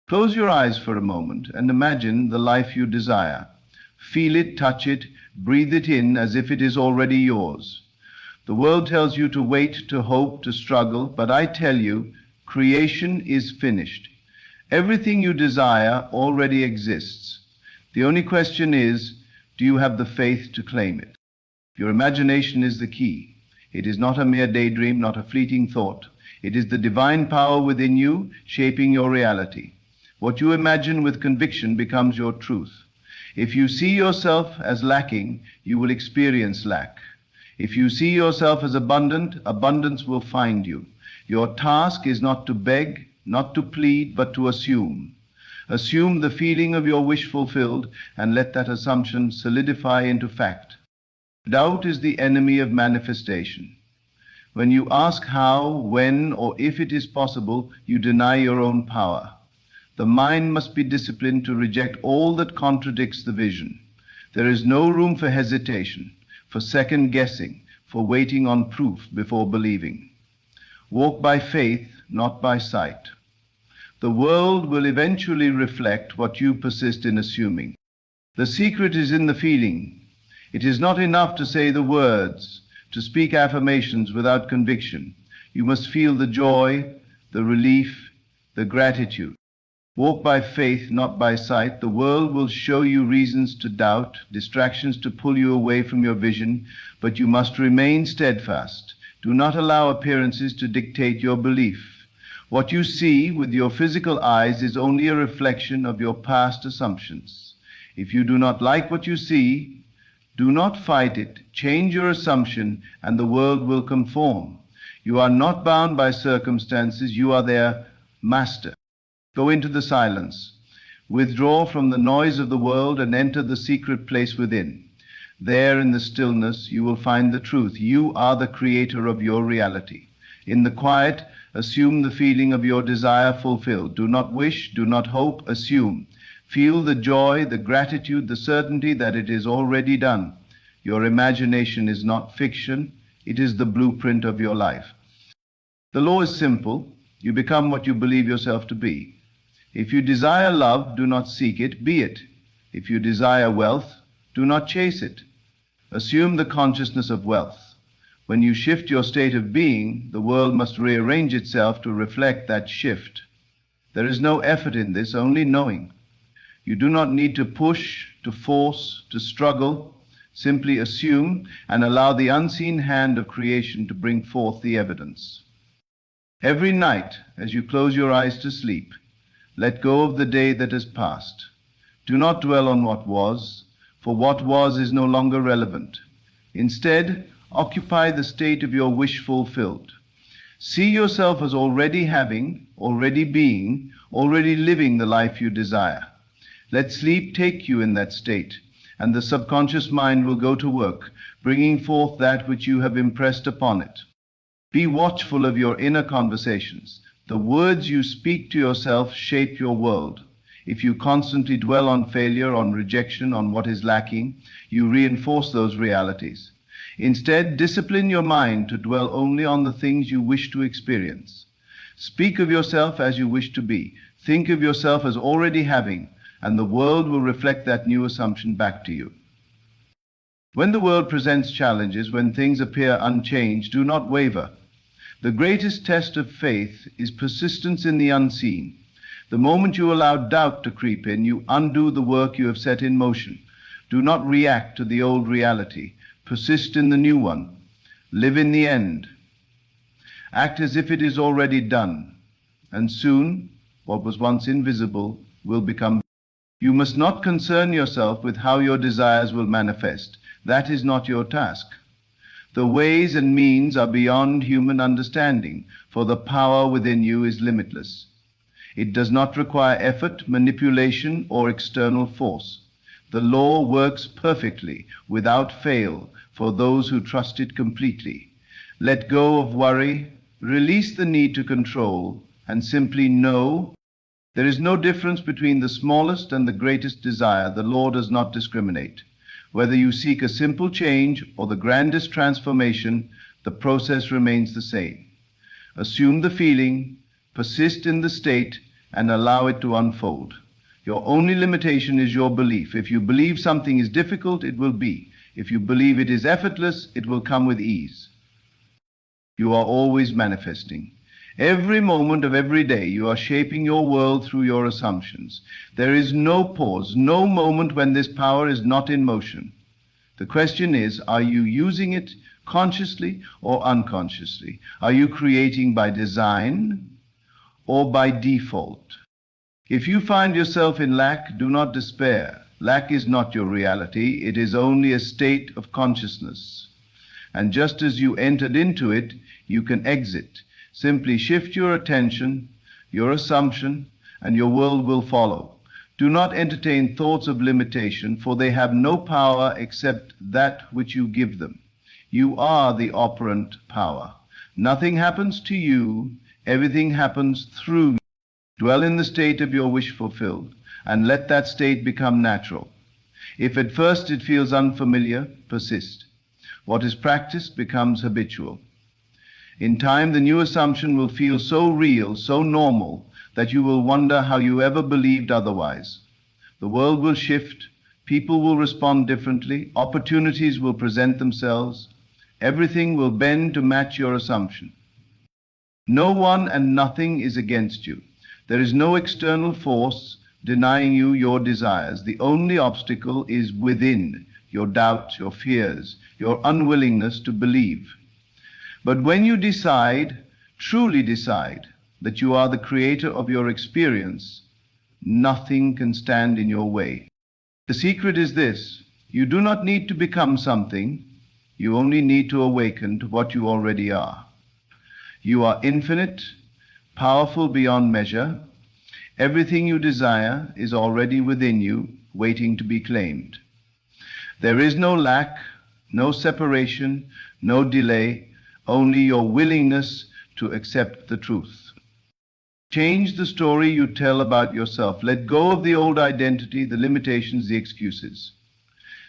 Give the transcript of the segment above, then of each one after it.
Close your eyes for a moment and imagine the life you desire. Feel it, touch it, breathe it in as if it is already yours. The world tells you to wait, to hope, to struggle, but I tell you, creation is finished. Everything you desire already exists. The only question is, do you have the faith to claim it? Your imagination is the key. It is not a mere daydream, not a fleeting thought. It is the divine power within you shaping your reality. What you imagine with conviction becomes your truth. If you see yourself as lacking, you will experience lack. If you see yourself as abundant, abundance will find you. Your task is not to beg, not to plead, but to assume. Assume the feeling of your wish fulfilled and let that assumption solidify into fact. Doubt is the enemy of manifestation. When you ask how, when, or if it is possible, you deny your own power. The mind must be disciplined to reject all that contradicts the vision. There is no room for hesitation, for second guessing, for waiting on proof before believing. Walk by faith, not by sight. The world will eventually reflect what you persist in assuming. The secret is in the feeling. It is not enough to say the words, to speak affirmations without conviction. You must feel the joy, the relief, the gratitude. Walk by faith, not by sight. The world will show you reasons to doubt, distractions to pull you away from your vision, but you must remain steadfast. Do not allow appearances to dictate your belief. What you see with your physical eyes is only a reflection of your past assumptions. If you do not like what you see, do not fight it. Change your assumption, and the world will conform. You are not bound by circumstances. You are their master. Go into the silence. Withdraw from the noise of the world and enter the secret place within. There in the stillness you will find the truth. You are the creator of your reality. In the quiet, assume the feeling of your desire fulfilled. Do not wish, do not hope, assume. Feel the joy, the gratitude, the certainty that it is already done. Your imagination is not fiction. It is the blueprint of your life. The law is simple. You become what you believe yourself to be. If you desire love, do not seek it, be it. If you desire wealth, do not chase it. Assume the consciousness of wealth. When you shift your state of being, the world must rearrange itself to reflect that shift. There is no effort in this, only knowing. You do not need to push, to force, to struggle. Simply assume and allow the unseen hand of creation to bring forth the evidence. Every night, as you close your eyes to sleep, let go of the day that has passed. Do not dwell on what was, for what was is no longer relevant. Instead, occupy the state of your wish fulfilled. See yourself as already having, already being, already living the life you desire. Let sleep take you in that state, and the subconscious mind will go to work, bringing forth that which you have impressed upon it. Be watchful of your inner conversations. The words you speak to yourself shape your world. If you constantly dwell on failure, on rejection, on what is lacking, you reinforce those realities. Instead, discipline your mind to dwell only on the things you wish to experience. Speak of yourself as you wish to be. Think of yourself as already having, and the world will reflect that new assumption back to you. When the world presents challenges, when things appear unchanged, do not waver. The greatest test of faith is persistence in the unseen. The moment you allow doubt to creep in, you undo the work you have set in motion. Do not react to the old reality. Persist in the new one. Live in the end. Act as if it is already done. And soon, what was once invisible will become. You must not concern yourself with how your desires will manifest. That is not your task. The ways and means are beyond human understanding, for the power within you is limitless. It does not require effort, manipulation, or external force. The law works perfectly, without fail, for those who trust it completely. Let go of worry, release the need to control, and simply know. There is no difference between the smallest and the greatest desire. The law does not discriminate. Whether you seek a simple change or the grandest transformation, the process remains the same. Assume the feeling, persist in the state, and allow it to unfold. Your only limitation is your belief. If you believe something is difficult, it will be. If you believe it is effortless, it will come with ease. You are always manifesting. Every moment of every day, you are shaping your world through your assumptions. There is no pause, no moment when this power is not in motion. The question is, are you using it consciously or unconsciously? Are you creating by design or by default? If you find yourself in lack, do not despair. Lack is not your reality. It is only a state of consciousness. And just as you entered into it, you can exit. Simply shift your attention, your assumption, and your world will follow. Do not entertain thoughts of limitation, for they have no power except that which you give them. You are the operant power. Nothing happens to you, everything happens through you. Dwell in the state of your wish fulfilled, and let that state become natural. If at first it feels unfamiliar, persist. What is practiced becomes habitual. In time, the new assumption will feel so real, so normal, that you will wonder how you ever believed otherwise. The world will shift, people will respond differently, opportunities will present themselves, everything will bend to match your assumption. No one and nothing is against you. There is no external force denying you your desires. The only obstacle is within, your doubts, your fears, your unwillingness to believe. But when you decide, truly decide, that you are the creator of your experience, nothing can stand in your way. The secret is this: you do not need to become something, you only need to awaken to what you already are. You are infinite, powerful beyond measure. Everything you desire is already within you, waiting to be claimed. There is no lack, no separation, no delay, only your willingness to accept the truth. Change the story you tell about yourself. Let go of the old identity, the limitations, the excuses.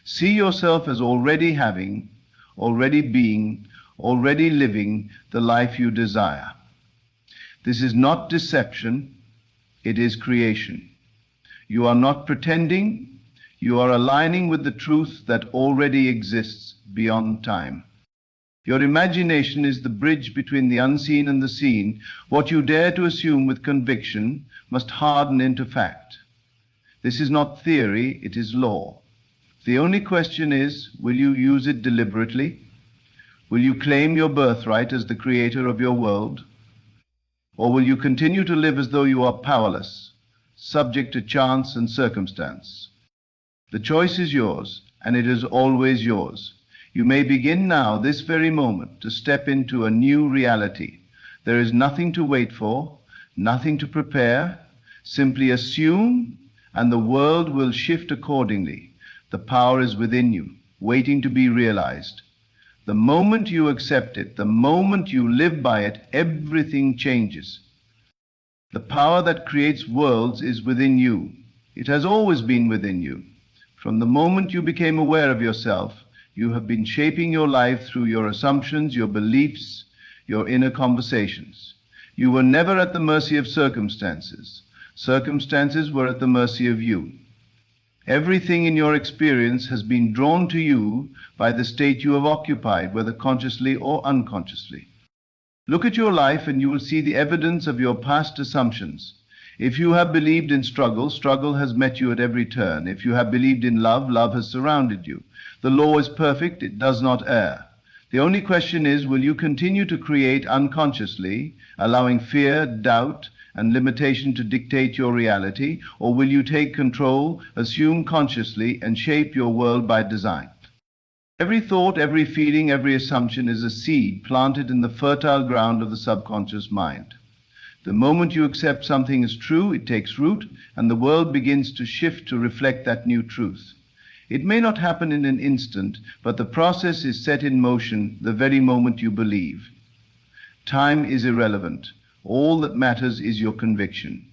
See yourself as already having, already being, already living the life you desire. This is not deception, it is creation. You are not pretending, you are aligning with the truth that already exists beyond time. Your imagination is the bridge between the unseen and the seen. What you dare to assume with conviction must harden into fact. This is not theory, it is law. The only question is, will you use it deliberately? Will you claim your birthright as the creator of your world? Or will you continue to live as though you are powerless, subject to chance and circumstance? The choice is yours, and it is always yours. You may begin now, this very moment, to step into a new reality. There is nothing to wait for, nothing to prepare. Simply assume, and the world will shift accordingly. The power is within you, waiting to be realized. The moment you accept it, the moment you live by it, everything changes. The power that creates worlds is within you. It has always been within you. From the moment you became aware of yourself, you have been shaping your life through your assumptions, your beliefs, your inner conversations. You were never at the mercy of circumstances. Circumstances were at the mercy of you. Everything in your experience has been drawn to you by the state you have occupied, whether consciously or unconsciously. Look at your life and you will see the evidence of your past assumptions. If you have believed in struggle, struggle has met you at every turn. If you have believed in love, love has surrounded you. The law is perfect, it does not err. The only question is, will you continue to create unconsciously, allowing fear, doubt, and limitation to dictate your reality, or will you take control, assume consciously, and shape your world by design? Every thought, every feeling, every assumption is a seed planted in the fertile ground of the subconscious mind. The moment you accept something as true, it takes root, and the world begins to shift to reflect that new truth. It may not happen in an instant, but the process is set in motion the very moment you believe. Time is irrelevant. All that matters is your conviction.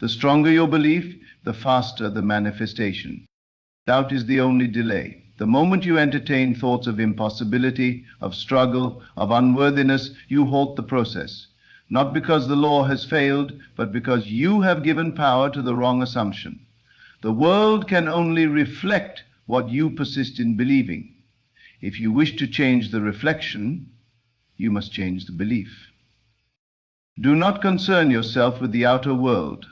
The stronger your belief, the faster the manifestation. Doubt is the only delay. The moment you entertain thoughts of impossibility, of struggle, of unworthiness, you halt the process. not because the law has failed, but because you have given power to the wrong assumption. The world can only reflect what you persist in believing. If you wish to change the reflection, you must change the belief. Do not concern yourself with the outer world.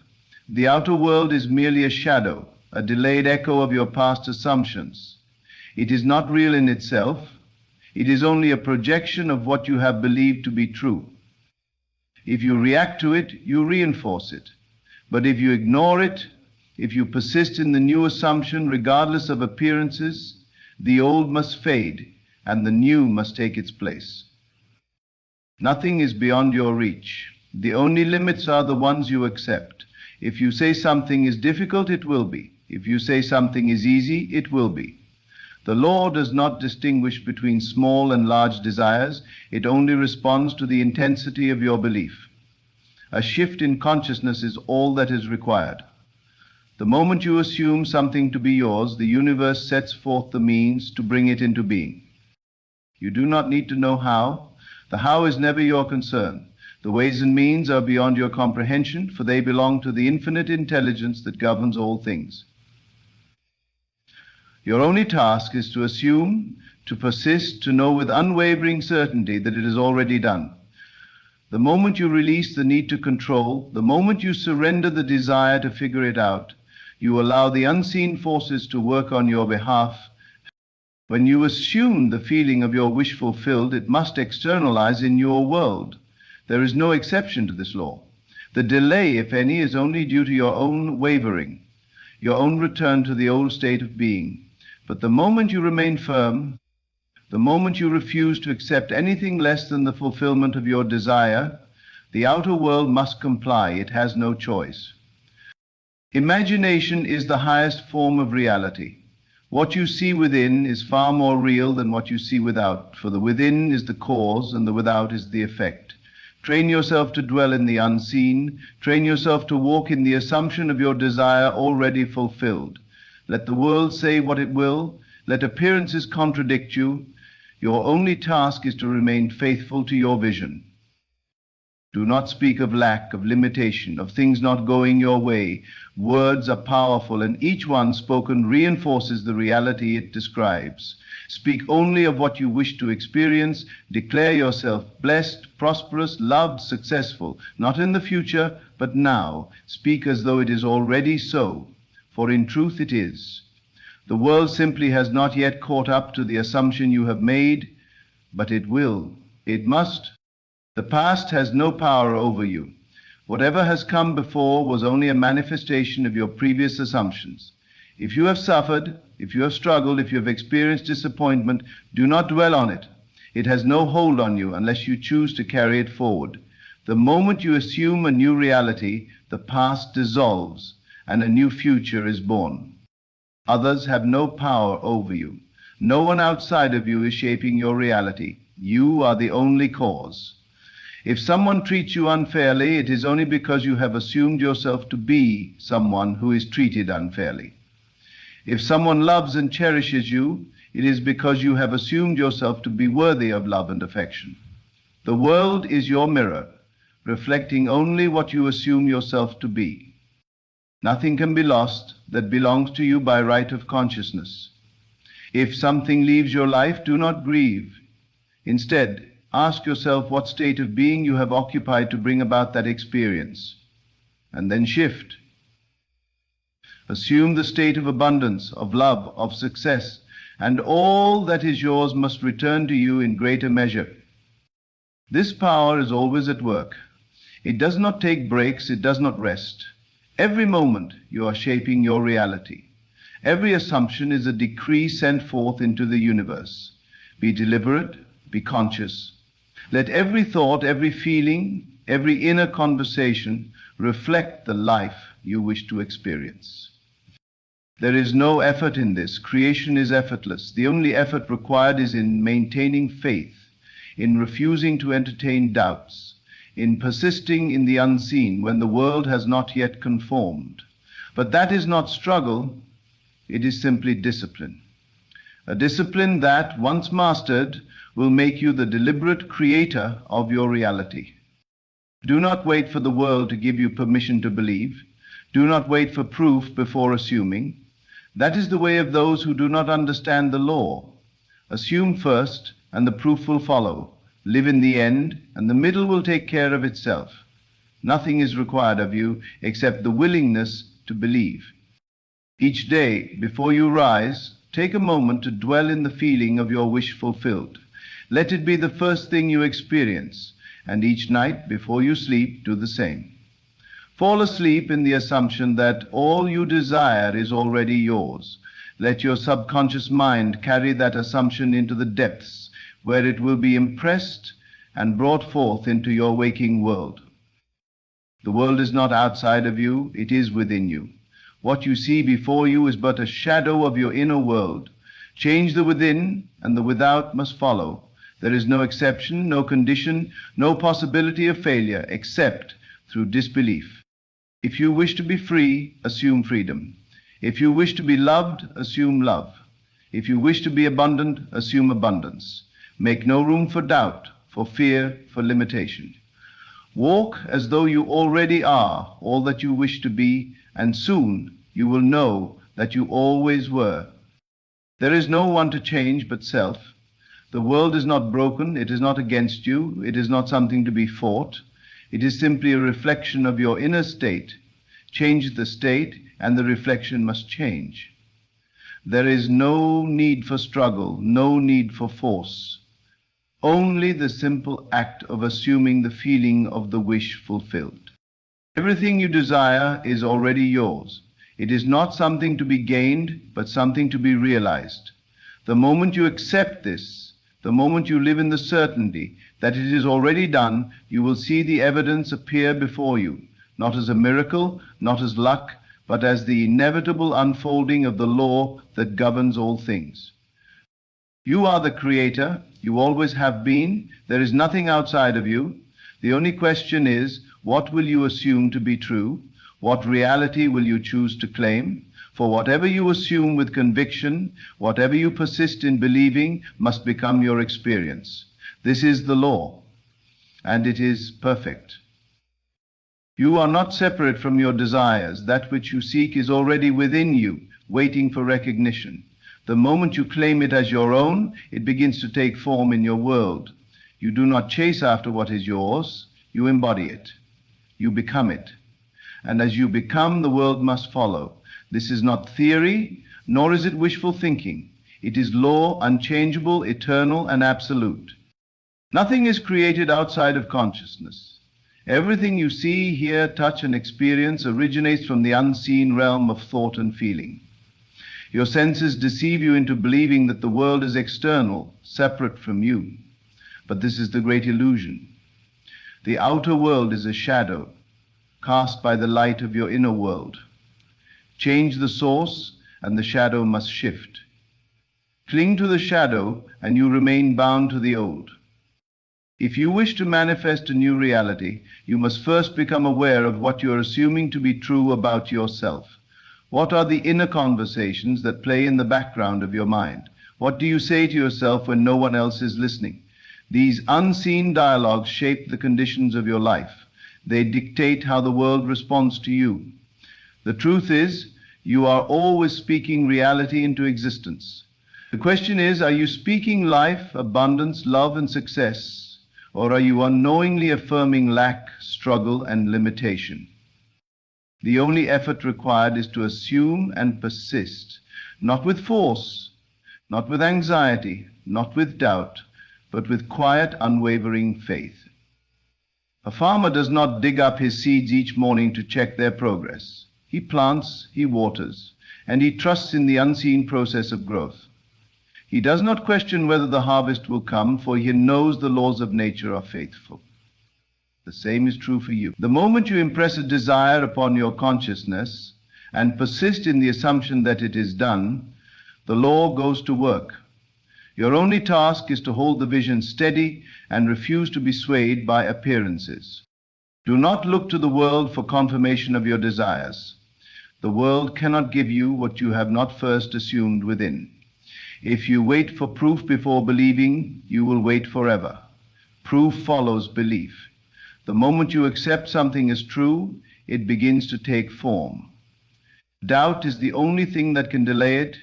The outer world is merely a shadow, a delayed echo of your past assumptions. It is not real in itself. It is only a projection of what you have believed to be true. If you react to it, you reinforce it. But if you ignore it, if you persist in the new assumption regardless of appearances, the old must fade and the new must take its place. Nothing is beyond your reach. The only limits are the ones you accept. If you say something is difficult, it will be. If you say something is easy, it will be. The law does not distinguish between small and large desires. It only responds to the intensity of your belief. A shift in consciousness is all that is required. The moment you assume something to be yours, the universe sets forth the means to bring it into being. You do not need to know how. The how is never your concern. The ways and means are beyond your comprehension, for they belong to the infinite intelligence that governs all things. Your only task is to assume, to persist, to know with unwavering certainty that it is already done. The moment you release the need to control, the moment you surrender the desire to figure it out, you allow the unseen forces to work on your behalf. When you assume the feeling of your wish fulfilled, it must externalize in your world. There is no exception to this law. The delay, if any, is only due to your own wavering, your own return to the old state of being. But the moment you remain firm, the moment you refuse to accept anything less than the fulfillment of your desire, the outer world must comply. It has no choice. Imagination is the highest form of reality. What you see within is far more real than what you see without, for the within is the cause and the without is the effect. Train yourself to dwell in the unseen. Train yourself to walk in the assumption of your desire already fulfilled. Let the world say what it will. Let appearances contradict you. Your only task is to remain faithful to your vision. Do not speak of lack, of limitation, of things not going your way. Words are powerful, and each one spoken reinforces the reality it describes. Speak only of what you wish to experience. Declare yourself blessed, prosperous, loved, successful, not in the future, but now. Speak as though it is already so, for in truth it is. The world simply has not yet caught up to the assumption you have made, but it will. It must. The past has no power over you. Whatever has come before was only a manifestation of your previous assumptions. If you have suffered, if you have struggled, if you have experienced disappointment, do not dwell on it. It has no hold on you unless you choose to carry it forward. The moment you assume a new reality, the past dissolves and a new future is born. Others have no power over you. No one outside of you is shaping your reality. You are the only cause. If someone treats you unfairly, it is only because you have assumed yourself to be someone who is treated unfairly. If someone loves and cherishes you, it is because you have assumed yourself to be worthy of love and affection. The world is your mirror, reflecting only what you assume yourself to be. Nothing can be lost that belongs to you by right of consciousness. If something leaves your life, do not grieve. Instead, ask yourself what state of being you have occupied to bring about that experience, and then shift. Assume the state of abundance, of love, of success, and all that is yours must return to you in greater measure. This power is always at work. It does not take breaks, it does not rest. Every moment you are shaping your reality. Every assumption is a decree sent forth into the universe. Be deliberate, be conscious. Let every thought, every feeling, every inner conversation reflect the life you wish to experience. There is no effort in this. Creation is effortless. The only effort required is in maintaining faith, in refusing to entertain doubts, in persisting in the unseen when the world has not yet conformed. But that is not struggle, it is simply discipline. A discipline that, once mastered, will make you the deliberate creator of your reality. Do not wait for the world to give you permission to believe. Do not wait for proof before assuming. That is the way of those who do not understand the law. Assume first, and the proof will follow. Live in the end, and the middle will take care of itself. Nothing is required of you except the willingness to believe. Each day, before you rise, take a moment to dwell in the feeling of your wish fulfilled. Let it be the first thing you experience, and each night, before you sleep, do the same. Fall asleep in the assumption that all you desire is already yours. Let your subconscious mind carry that assumption into the depths, where it will be impressed and brought forth into your waking world. The world is not outside of you, it is within you. What you see before you is but a shadow of your inner world. Change the within, and the without must follow. There is no exception, no condition, no possibility of failure, except through disbelief. If you wish to be free, assume freedom. If you wish to be loved, assume love. If you wish to be abundant, assume abundance. Make no room for doubt, for fear, for limitation. Walk as though you already are all that you wish to be, and soon you will know that you always were. There is no one to change but self. The world is not broken, it is not against you, it is not something to be fought. It is simply a reflection of your inner state. Change the state, and the reflection must change. There is no need for struggle, no need for force. Only the simple act of assuming the feeling of the wish fulfilled. Everything you desire is already yours. It is not something to be gained, but something to be realized. The moment you accept this, the moment you live in the certainty that it is already done, you will see the evidence appear before you, not as a miracle, not as luck, but as the inevitable unfolding of the law that governs all things. You are the creator, you always have been, there is nothing outside of you. The only question is, what will you assume to be true? What reality will you choose to claim? For whatever you assume with conviction, whatever you persist in believing, must become your experience. This is the law, and it is perfect. You are not separate from your desires. That which you seek is already within you, waiting for recognition. The moment you claim it as your own, it begins to take form in your world. You do not chase after what is yours, you embody it. You become it. And as you become, the world must follow. This is not theory, nor is it wishful thinking. It is law, unchangeable, eternal, and absolute. Nothing is created outside of consciousness. Everything you see, hear, touch, and experience originates from the unseen realm of thought and feeling. Your senses deceive you into believing that the world is external, separate from you. But this is the great illusion. The outer world is a shadow, cast by the light of your inner world. Change the source, and the shadow must shift. Cling to the shadow, and you remain bound to the old. If you wish to manifest a new reality, you must first become aware of what you are assuming to be true about yourself. What are the inner conversations that play in the background of your mind? What do you say to yourself when no one else is listening? These unseen dialogues shape the conditions of your life. They dictate how the world responds to you. The truth is, you are always speaking reality into existence. The question is, are you speaking life, abundance, love, and success, or are you unknowingly affirming lack, struggle, and limitation? The only effort required is to assume and persist, not with force, not with anxiety, not with doubt, but with quiet, unwavering faith. A farmer does not dig up his seeds each morning to check their progress. He plants, he waters, and he trusts in the unseen process of growth. He does not question whether the harvest will come, for he knows the laws of nature are faithful. The same is true for you. The moment you impress a desire upon your consciousness and persist in the assumption that it is done, the law goes to work. Your only task is to hold the vision steady and refuse to be swayed by appearances. Do not look to the world for confirmation of your desires. The world cannot give you what you have not first assumed within. If you wait for proof before believing, you will wait forever. Proof follows belief. The moment you accept something as true, it begins to take form. Doubt is the only thing that can delay it,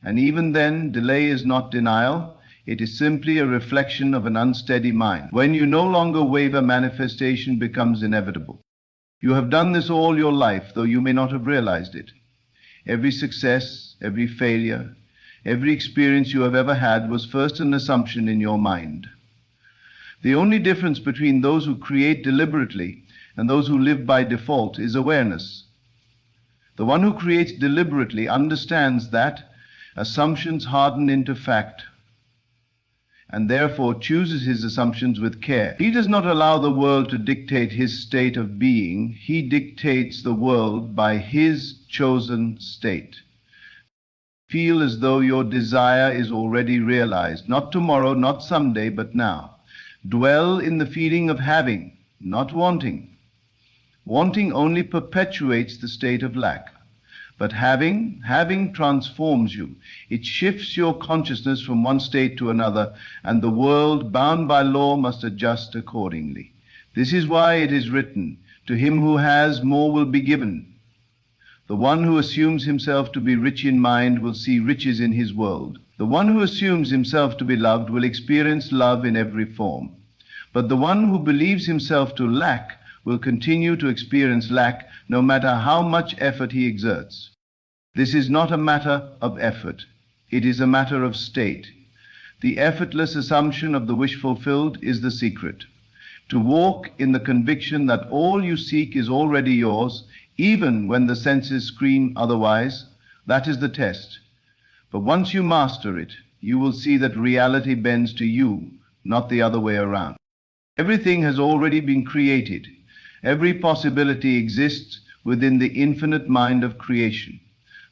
and even then, delay is not denial. It is simply a reflection of an unsteady mind. When you no longer waver, manifestation becomes inevitable. You have done this all your life, though you may not have realized it. Every success, every failure, every experience you have ever had was first an assumption in your mind. The only difference between those who create deliberately and those who live by default is awareness. The one who creates deliberately understands that assumptions harden into fact, and therefore chooses his assumptions with care. He does not allow the world to dictate his state of being. He dictates the world by his chosen state. Feel as though your desire is already realized, not tomorrow, not someday, but now. Dwell in the feeling of having, not wanting. Wanting only perpetuates the state of lack. But having transforms you. It shifts your consciousness from one state to another, and the world, bound by law, must adjust accordingly. This is why it is written, "To him who has, more will be given." The one who assumes himself to be rich in mind will see riches in his world. The one who assumes himself to be loved will experience love in every form. But the one who believes himself to lack will continue to experience lack no matter how much effort he exerts. This is not a matter of effort. It is a matter of state. The effortless assumption of the wish fulfilled is the secret. To walk in the conviction that all you seek is already yours, even when the senses scream otherwise, that is the test. But once you master it, you will see that reality bends to you, not the other way around. Everything has already been created. Every possibility exists within the infinite mind of creation.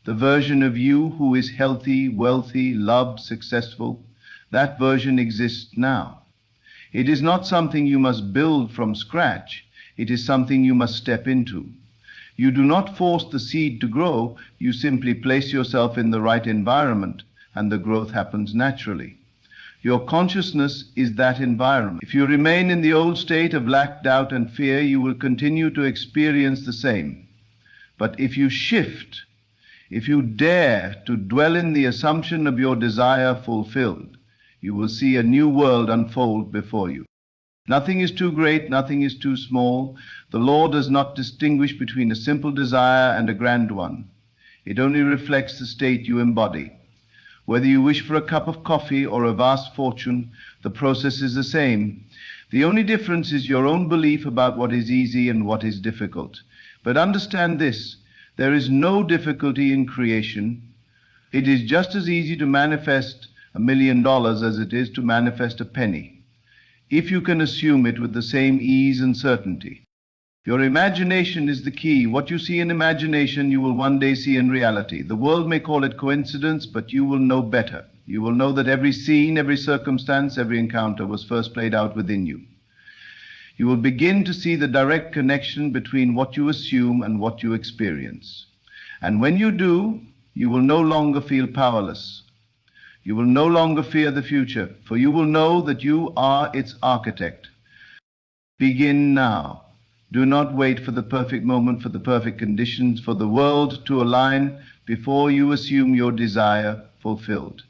The version of you who is healthy, wealthy, loved, successful, that version exists now. It is not something you must build from scratch. It is something you must step into. You do not force the seed to grow. You simply place yourself in the right environment, and the growth happens naturally. Your consciousness is that environment. If you remain in the old state of lack, doubt, and fear, you will continue to experience the same. But if you shift, if you dare to dwell in the assumption of your desire fulfilled, you will see a new world unfold before you. Nothing is too great, nothing is too small. The law does not distinguish between a simple desire and a grand one. It only reflects the state you embody. Whether you wish for a cup of coffee or a vast fortune, the process is the same. The only difference is your own belief about what is easy and what is difficult. But understand this, there is no difficulty in creation. It is just as easy to manifest $1 million as it is to manifest a penny, if you can assume it with the same ease and certainty. Your imagination is the key. What you see in imagination, you will one day see in reality. The world may call it coincidence, but you will know better. You will know that every scene, every circumstance, every encounter was first played out within you. You will begin to see the direct connection between what you assume and what you experience. And when you do, you will no longer feel powerless. You will no longer fear the future, for you will know that you are its architect. Begin now. Do not wait for the perfect moment, for the perfect conditions, for the world to align before you assume your desire fulfilled.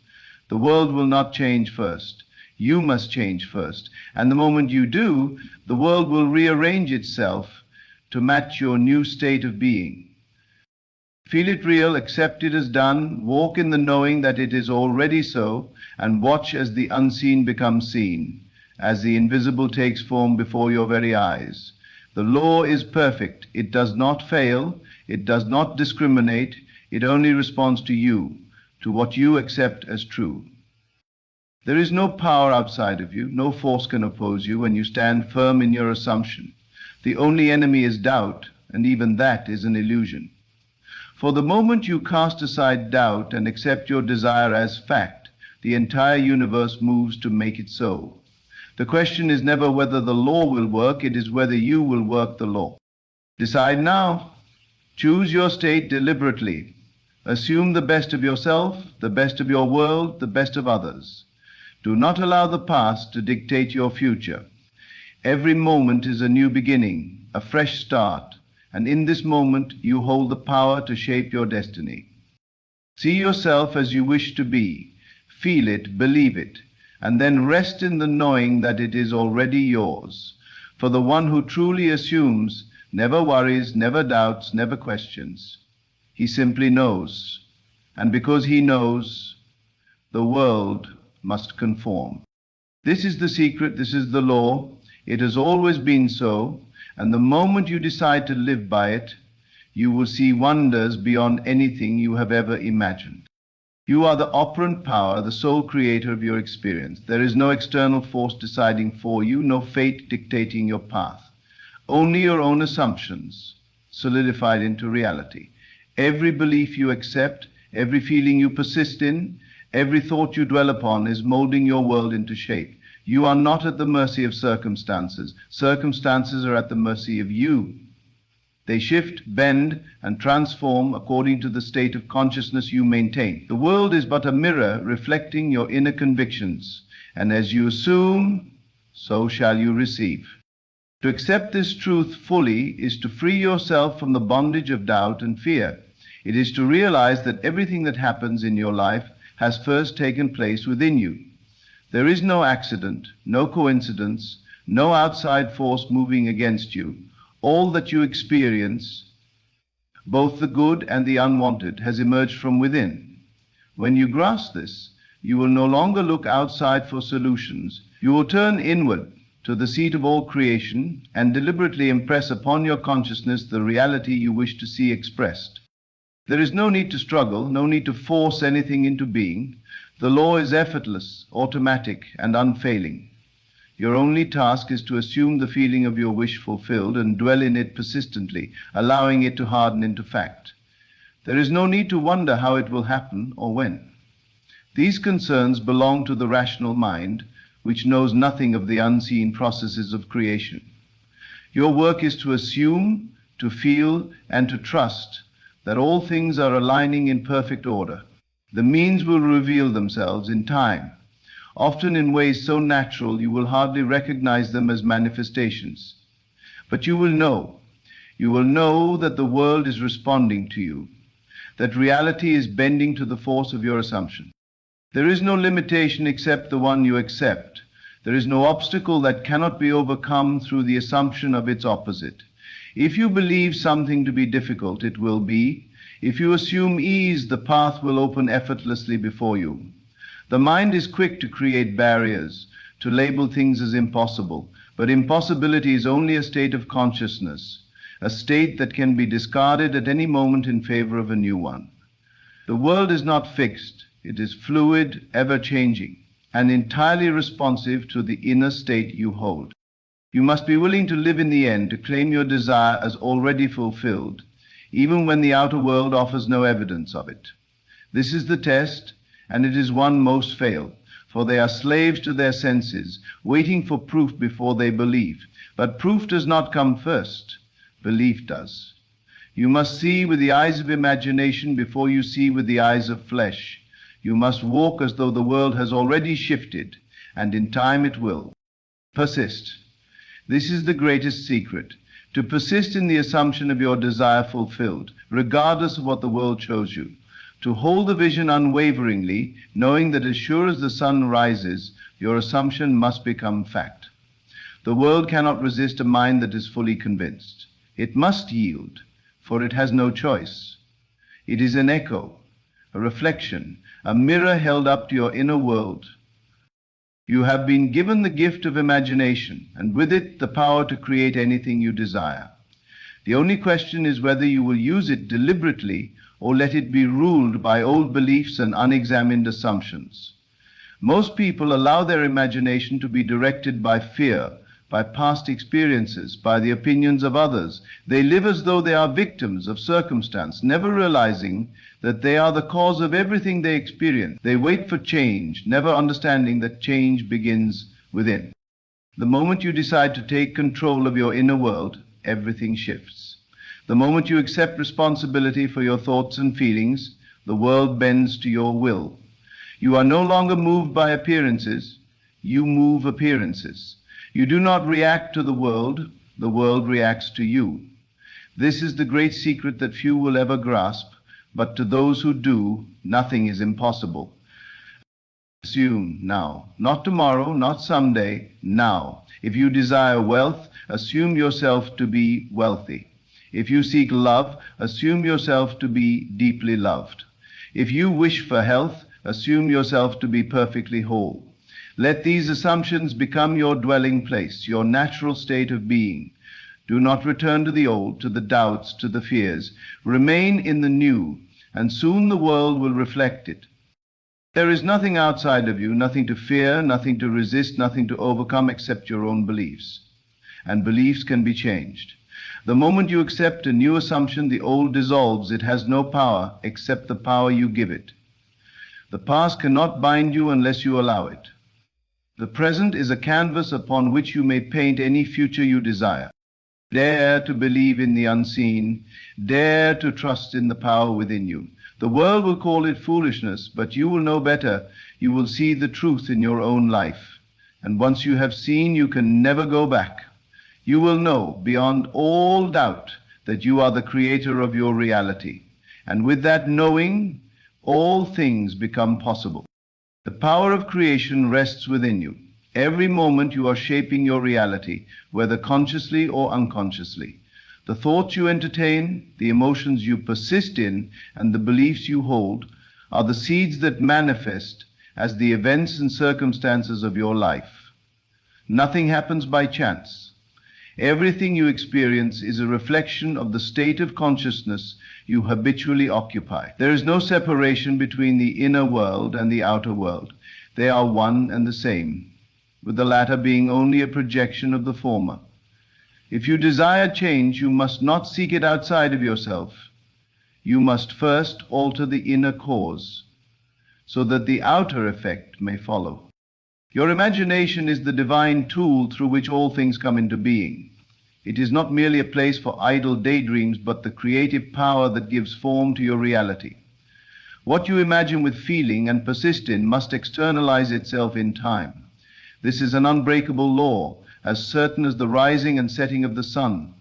The world will not change first. You must change first. And the moment you do, the world will rearrange itself to match your new state of being. Feel it real, accept it as done, walk in the knowing that it is already so, and watch as the unseen becomes seen, as the invisible takes form before your very eyes. The law is perfect. It does not fail. It does not discriminate. It only responds to you, to what you accept as true. There is no power outside of you. No force can oppose you when you stand firm in your assumption. The only enemy is doubt, and even that is an illusion. For the moment you cast aside doubt and accept your desire as fact, the entire universe moves to make it so. The question is never whether the law will work, it is whether you will work the law. Decide now. Choose your state deliberately. Assume the best of yourself, the best of your world, the best of others. Do not allow the past to dictate your future. Every moment is a new beginning, a fresh start, and in this moment you hold the power to shape your destiny. See yourself as you wish to be, feel it, believe it, and then rest in the knowing that it is already yours. For the one who truly assumes never worries, never doubts, never questions. He simply knows, and because he knows, the world must conform. This is the secret, this is the law. It has always been so, and the moment you decide to live by it, you will see wonders beyond anything you have ever imagined. You are the operant power, the sole creator of your experience. There is no external force deciding for you, no fate dictating your path. Only your own assumptions solidified into reality. Every belief you accept, every feeling you persist in, every thought you dwell upon is molding your world into shape. You are not at the mercy of circumstances. Circumstances are at the mercy of you. They shift, bend, and transform according to the state of consciousness you maintain. The world is but a mirror reflecting your inner convictions, and as you assume, so shall you receive. To accept this truth fully is to free yourself from the bondage of doubt and fear. It is to realize that everything that happens in your life has first taken place within you. There is no accident, no coincidence, no outside force moving against you. All that you experience, both the good and the unwanted, has emerged from within. When you grasp this, you will no longer look outside for solutions. You will turn inward to the seat of all creation and deliberately impress upon your consciousness the reality you wish to see expressed. There is no need to struggle, no need to force anything into being. The law is effortless, automatic, and unfailing. Your only task is to assume the feeling of your wish fulfilled and dwell in it persistently, allowing it to harden into fact. There is no need to wonder how it will happen or when. These concerns belong to the rational mind, which knows nothing of the unseen processes of creation. Your work is to assume, to feel, and to trust that all things are aligning in perfect order. The means will reveal themselves in time, often in ways so natural you will hardly recognize them as manifestations. But you will know that the world is responding to you, that reality is bending to the force of your assumption. There is no limitation except the one you accept. There is no obstacle that cannot be overcome through the assumption of its opposite. If you believe something to be difficult, it will be. If you assume ease, the path will open effortlessly before you. The mind is quick to create barriers, to label things as impossible, but impossibility is only a state of consciousness, a state that can be discarded at any moment in favor of a new one. The world is not fixed, it is fluid, ever-changing, and entirely responsive to the inner state you hold. You must be willing to live in the end, to claim your desire as already fulfilled, even when the outer world offers no evidence of it. This is the test, and it is one most fail, for they are slaves to their senses, waiting for proof before they believe. But proof does not come first, belief does. You must see with the eyes of imagination before you see with the eyes of flesh. You must walk as though the world has already shifted, and in time it will. Persist. This is the greatest secret, to persist in the assumption of your desire fulfilled, regardless of what the world shows you. To hold the vision unwaveringly, knowing that as sure as the sun rises, your assumption must become fact. The world cannot resist a mind that is fully convinced. It must yield, for it has no choice. It is an echo, a reflection, a mirror held up to your inner world. You have been given the gift of imagination, and with it the power to create anything you desire. The only question is whether you will use it deliberately or let it be ruled by old beliefs and unexamined assumptions. Most people allow their imagination to be directed by fear, by past experiences, by the opinions of others. They live as though they are victims of circumstance, never realizing that they are the cause of everything they experience. They wait for change, never understanding that change begins within. The moment you decide to take control of your inner world, everything shifts. The moment you accept responsibility for your thoughts and feelings, the world bends to your will. You are no longer moved by appearances, you move appearances. You do not react to the world reacts to you. This is the great secret that few will ever grasp, but to those who do, nothing is impossible. Assume now, not tomorrow, not someday, now. If you desire wealth, assume yourself to be wealthy. If you seek love, assume yourself to be deeply loved. If you wish for health, assume yourself to be perfectly whole. Let these assumptions become your dwelling place, your natural state of being. Do not return to the old, to the doubts, to the fears. Remain in the new, and soon the world will reflect it. There is nothing outside of you, nothing to fear, nothing to resist, nothing to overcome except your own beliefs. And beliefs can be changed. The moment you accept a new assumption, the old dissolves. It has no power except the power you give it. The past cannot bind you unless you allow it. The present is a canvas upon which you may paint any future you desire. Dare to believe in the unseen. Dare to trust in the power within you. The world will call it foolishness, but you will know better. You will see the truth in your own life. And once you have seen, you can never go back. You will know beyond all doubt that you are the creator of your reality. And with that knowing, all things become possible. The power of creation rests within you. Every moment you are shaping your reality, whether consciously or unconsciously. The thoughts you entertain, the emotions you persist in, and the beliefs you hold are the seeds that manifest as the events and circumstances of your life. Nothing happens by chance. Everything you experience is a reflection of the state of consciousness you habitually occupy. There is no separation between the inner world and the outer world. They are one and the same, with the latter being only a projection of the former. If you desire change, you must not seek it outside of yourself. You must first alter the inner cause, so that the outer effect may follow. Your imagination is the divine tool through which all things come into being. It is not merely a place for idle daydreams, but the creative power that gives form to your reality. What you imagine with feeling and persist in must externalize itself in time. This is an unbreakable law, as certain as the rising and setting of the sun.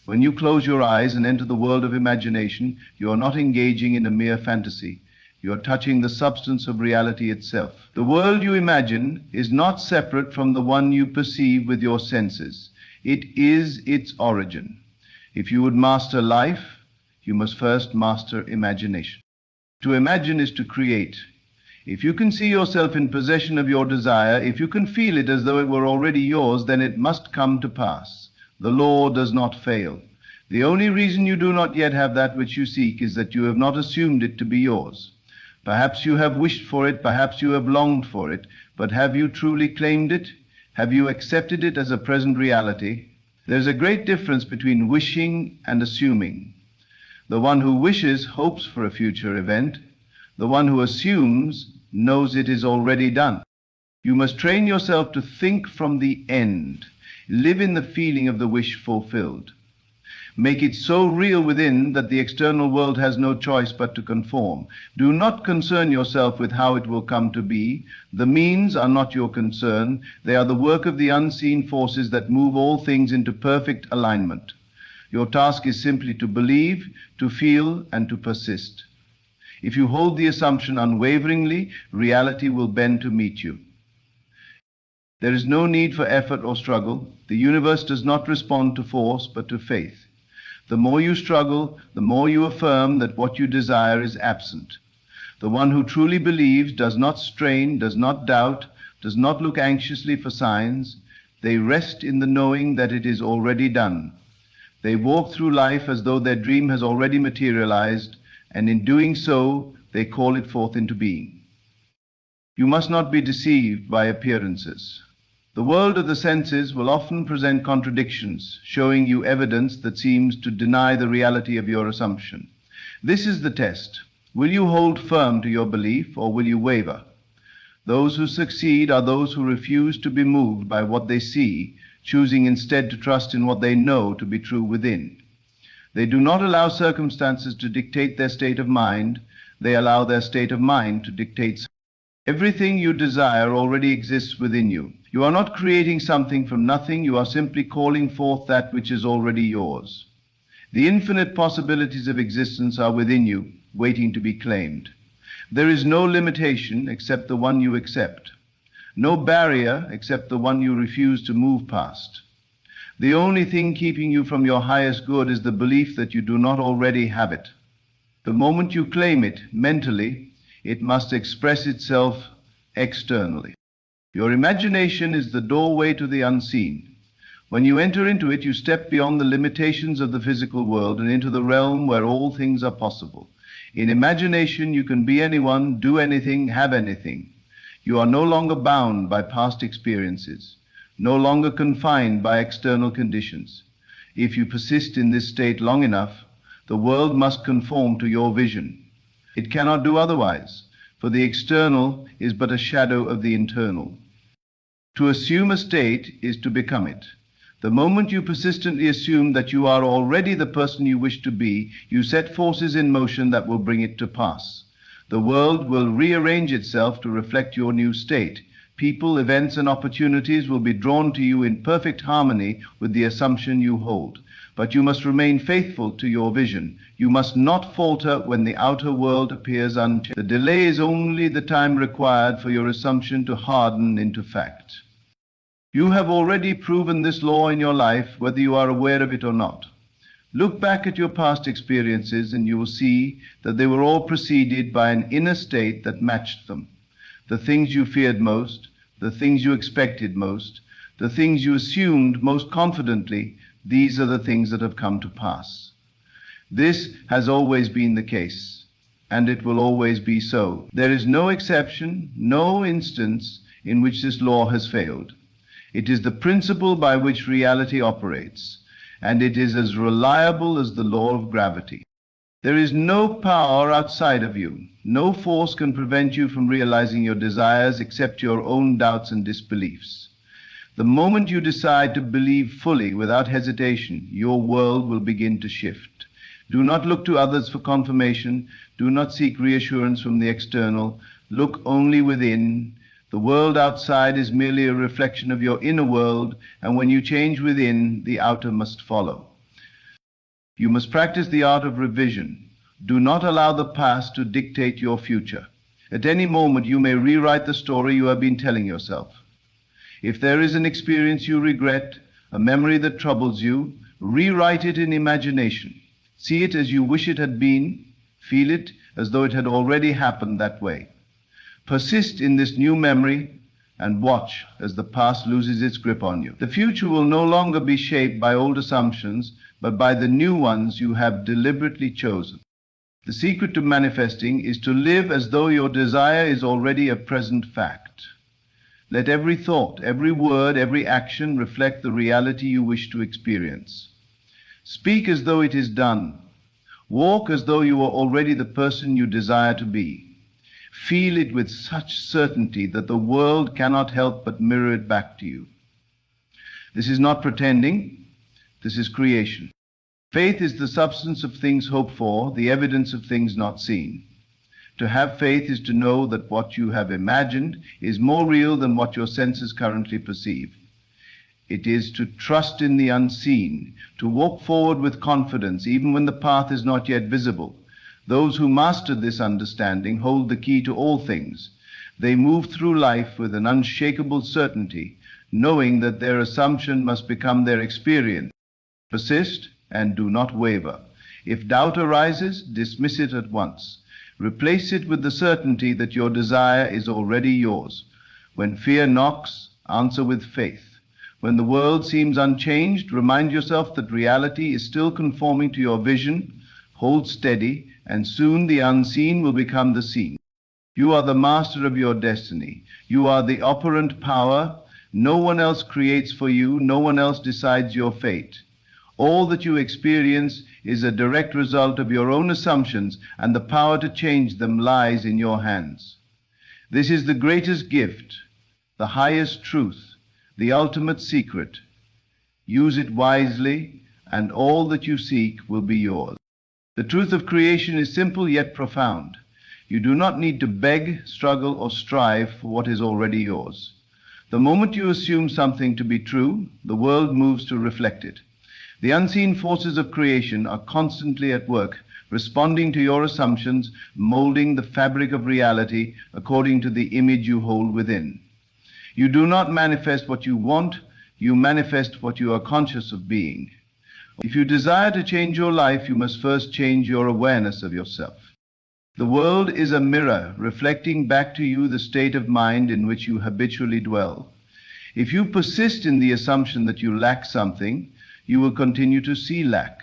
When you close your eyes and enter the world of imagination, you are not engaging in a mere fantasy. You are touching the substance of reality itself. The world you imagine is not separate from the one you perceive with your senses. It is its origin. If you would master life, you must first master imagination. To imagine is to create. If you can see yourself in possession of your desire, if you can feel it as though it were already yours, then it must come to pass. The law does not fail. The only reason you do not yet have that which you seek is that you have not assumed it to be yours. Perhaps you have wished for it, perhaps you have longed for it, but have you truly claimed it? Have you accepted it as a present reality? There's a great difference between wishing and assuming. The one who wishes hopes for a future event. The one who assumes knows it is already done. You must train yourself to think from the end. Live in the feeling of the wish fulfilled. Make it so real within that the external world has no choice but to conform. Do not concern yourself with how it will come to be. The means are not your concern. They are the work of the unseen forces that move all things into perfect alignment. Your task is simply to believe, to feel, and to persist. If you hold the assumption unwaveringly, reality will bend to meet you. There is no need for effort or struggle. The universe does not respond to force, but to faith. The more you struggle, the more you affirm that what you desire is absent. The one who truly believes does not strain, does not doubt, does not look anxiously for signs. They rest in the knowing that it is already done. They walk through life as though their dream has already materialized, and in doing so, they call it forth into being. You must not be deceived by appearances. The world of the senses will often present contradictions, showing you evidence that seems to deny the reality of your assumption. This is the test. Will you hold firm to your belief, or will you waver? Those who succeed are those who refuse to be moved by what they see, choosing instead to trust in what they know to be true within. They do not allow circumstances to dictate their state of mind. They allow their state of mind to dictate. Everything you desire already exists within you. You are not creating something from nothing, you are simply calling forth that which is already yours. The infinite possibilities of existence are within you, waiting to be claimed. There is no limitation except the one you accept, no barrier except the one you refuse to move past. The only thing keeping you from your highest good is the belief that you do not already have it. The moment you claim it mentally, it must express itself externally. Your imagination is the doorway to the unseen. When you enter into it, you step beyond the limitations of the physical world and into the realm where all things are possible. In imagination, you can be anyone, do anything, have anything. You are no longer bound by past experiences, no longer confined by external conditions. If you persist in this state long enough, the world must conform to your vision. It cannot do otherwise, for the external is but a shadow of the internal. To assume a state is to become it. The moment you persistently assume that you are already the person you wish to be, you set forces in motion that will bring it to pass. The world will rearrange itself to reflect your new state. People, events, and opportunities will be drawn to you in perfect harmony with the assumption you hold. But you must remain faithful to your vision. You must not falter when the outer world appears unchanged. The delay is only the time required for your assumption to harden into fact. You have already proven this law in your life, whether you are aware of it or not. Look back at your past experiences and you will see that they were all preceded by an inner state that matched them. The things you feared most, the things you expected most, the things you assumed most confidently, these are the things that have come to pass. This has always been the case, and it will always be so. There is no exception, no instance in which this law has failed. It is the principle by which reality operates, and it is as reliable as the law of gravity. There is no power outside of you. No force can prevent you from realizing your desires except your own doubts and disbeliefs. The moment you decide to believe fully, without hesitation, your world will begin to shift. Do not look to others for confirmation. Do not seek reassurance from the external. Look only within. The world outside is merely a reflection of your inner world, and when you change within, the outer must follow. You must practice the art of revision. Do not allow the past to dictate your future. At any moment, you may rewrite the story you have been telling yourself. If there is an experience you regret, a memory that troubles you, rewrite it in imagination. See it as you wish it had been. Feel it as though it had already happened that way. Persist in this new memory and watch as the past loses its grip on you. The future will no longer be shaped by old assumptions, but by the new ones you have deliberately chosen. The secret to manifesting is to live as though your desire is already a present fact. Let every thought, every word, every action reflect the reality you wish to experience. Speak as though it is done. Walk as though you are already the person you desire to be. Feel it with such certainty that the world cannot help but mirror it back to you. This is not pretending, this is creation. Faith is the substance of things hoped for, the evidence of things not seen. To have faith is to know that what you have imagined is more real than what your senses currently perceive. It is to trust in the unseen, to walk forward with confidence even when the path is not yet visible. Those who master this understanding hold the key to all things. They move through life with an unshakable certainty, knowing that their assumption must become their experience. Persist and do not waver. If doubt arises, dismiss it at once. Replace it with the certainty that your desire is already yours. When fear knocks, answer with faith. When the world seems unchanged, remind yourself that reality is still conforming to your vision. Hold steady, and soon the unseen will become the seen. You are the master of your destiny. You are the operant power. No one else creates for you. No one else decides your fate. All that you experience is a direct result of your own assumptions, and the power to change them lies in your hands. This is the greatest gift, the highest truth, the ultimate secret. Use it wisely, and all that you seek will be yours. The truth of creation is simple yet profound. You do not need to beg, struggle, or strive for what is already yours. The moment you assume something to be true, the world moves to reflect it. The unseen forces of creation are constantly at work, responding to your assumptions, molding the fabric of reality according to the image you hold within. You do not manifest what you want, you manifest what you are conscious of being. If you desire to change your life, you must first change your awareness of yourself. The world is a mirror reflecting back to you the state of mind in which you habitually dwell. If you persist in the assumption that you lack something, you will continue to see lack.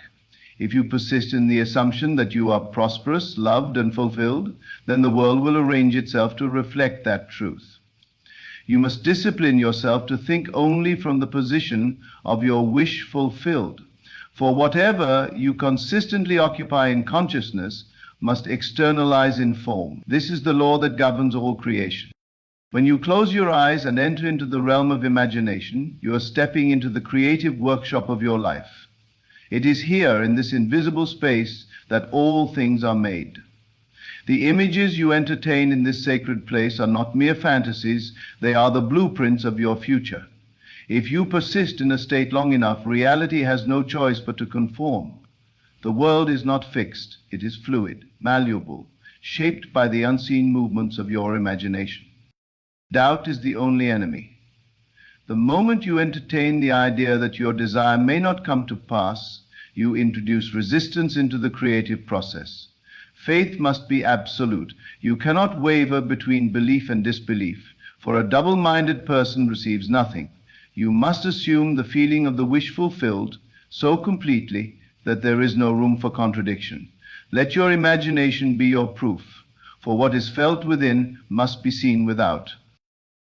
If you persist in the assumption that you are prosperous, loved, and fulfilled, then the world will arrange itself to reflect that truth. You must discipline yourself to think only from the position of your wish fulfilled. For whatever you consistently occupy in consciousness must externalize in form. This is the law that governs all creation. When you close your eyes and enter into the realm of imagination, you are stepping into the creative workshop of your life. It is here, in this invisible space, that all things are made. The images you entertain in this sacred place are not mere fantasies, they are the blueprints of your future. If you persist in a state long enough, reality has no choice but to conform. The world is not fixed, it is fluid, malleable, shaped by the unseen movements of your imagination. Doubt is the only enemy. The moment you entertain the idea that your desire may not come to pass, you introduce resistance into the creative process. Faith must be absolute. You cannot waver between belief and disbelief, for a double-minded person receives nothing. You must assume the feeling of the wish fulfilled so completely that there is no room for contradiction. Let your imagination be your proof, for what is felt within must be seen without.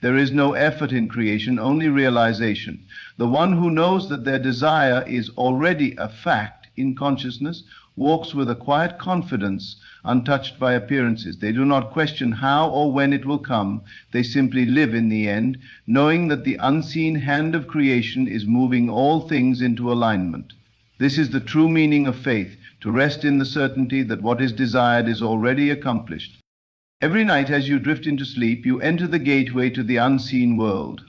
There is no effort in creation, only realization. The one who knows that their desire is already a fact in consciousness walks with a quiet confidence, untouched by appearances. They do not question how or when it will come. They simply live in the end, knowing that the unseen hand of creation is moving all things into alignment. This is the true meaning of faith, to rest in the certainty that what is desired is already accomplished. Every night as you drift into sleep, you enter the gateway to the unseen world.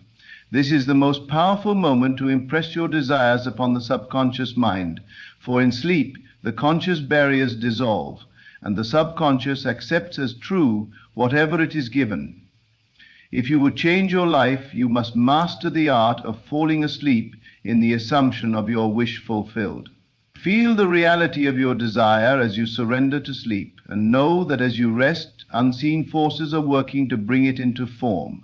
This is the most powerful moment to impress your desires upon the subconscious mind, for in sleep the conscious barriers dissolve, and the subconscious accepts as true whatever it is given. If you would change your life, you must master the art of falling asleep in the assumption of your wish fulfilled. Feel the reality of your desire as you surrender to sleep, and know that as you rest, unseen forces are working to bring it into form.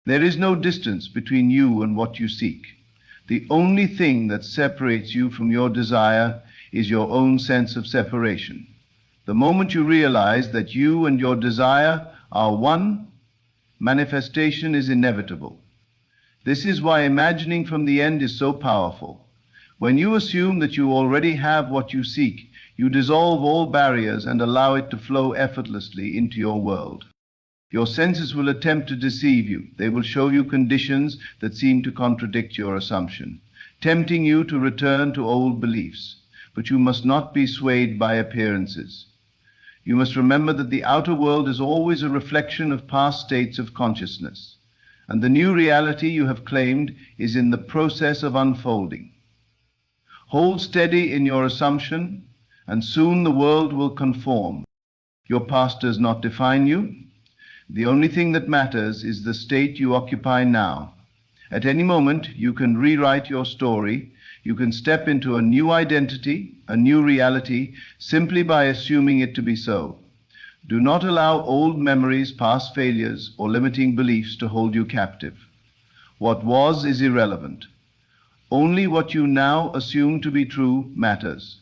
There is no distance between you and what you seek. The only thing that separates you from your desire is your own sense of separation. The moment you realize that you and your desire are one, manifestation is inevitable. This is why imagining from the end is so powerful. When you assume that you already have what you seek, you dissolve all barriers and allow it to flow effortlessly into your world. Your senses will attempt to deceive you. They will show you conditions that seem to contradict your assumption, tempting you to return to old beliefs. But you must not be swayed by appearances. You must remember that the outer world is always a reflection of past states of consciousness, and the new reality you have claimed is in the process of unfolding. Hold steady in your assumption, and soon the world will conform. Your past does not define you. The only thing that matters is the state you occupy now. At any moment, you can rewrite your story. You can step into a new identity, a new reality, simply by assuming it to be so. Do not allow old memories, past failures, or limiting beliefs to hold you captive. What was is irrelevant. Only what you now assume to be true matters.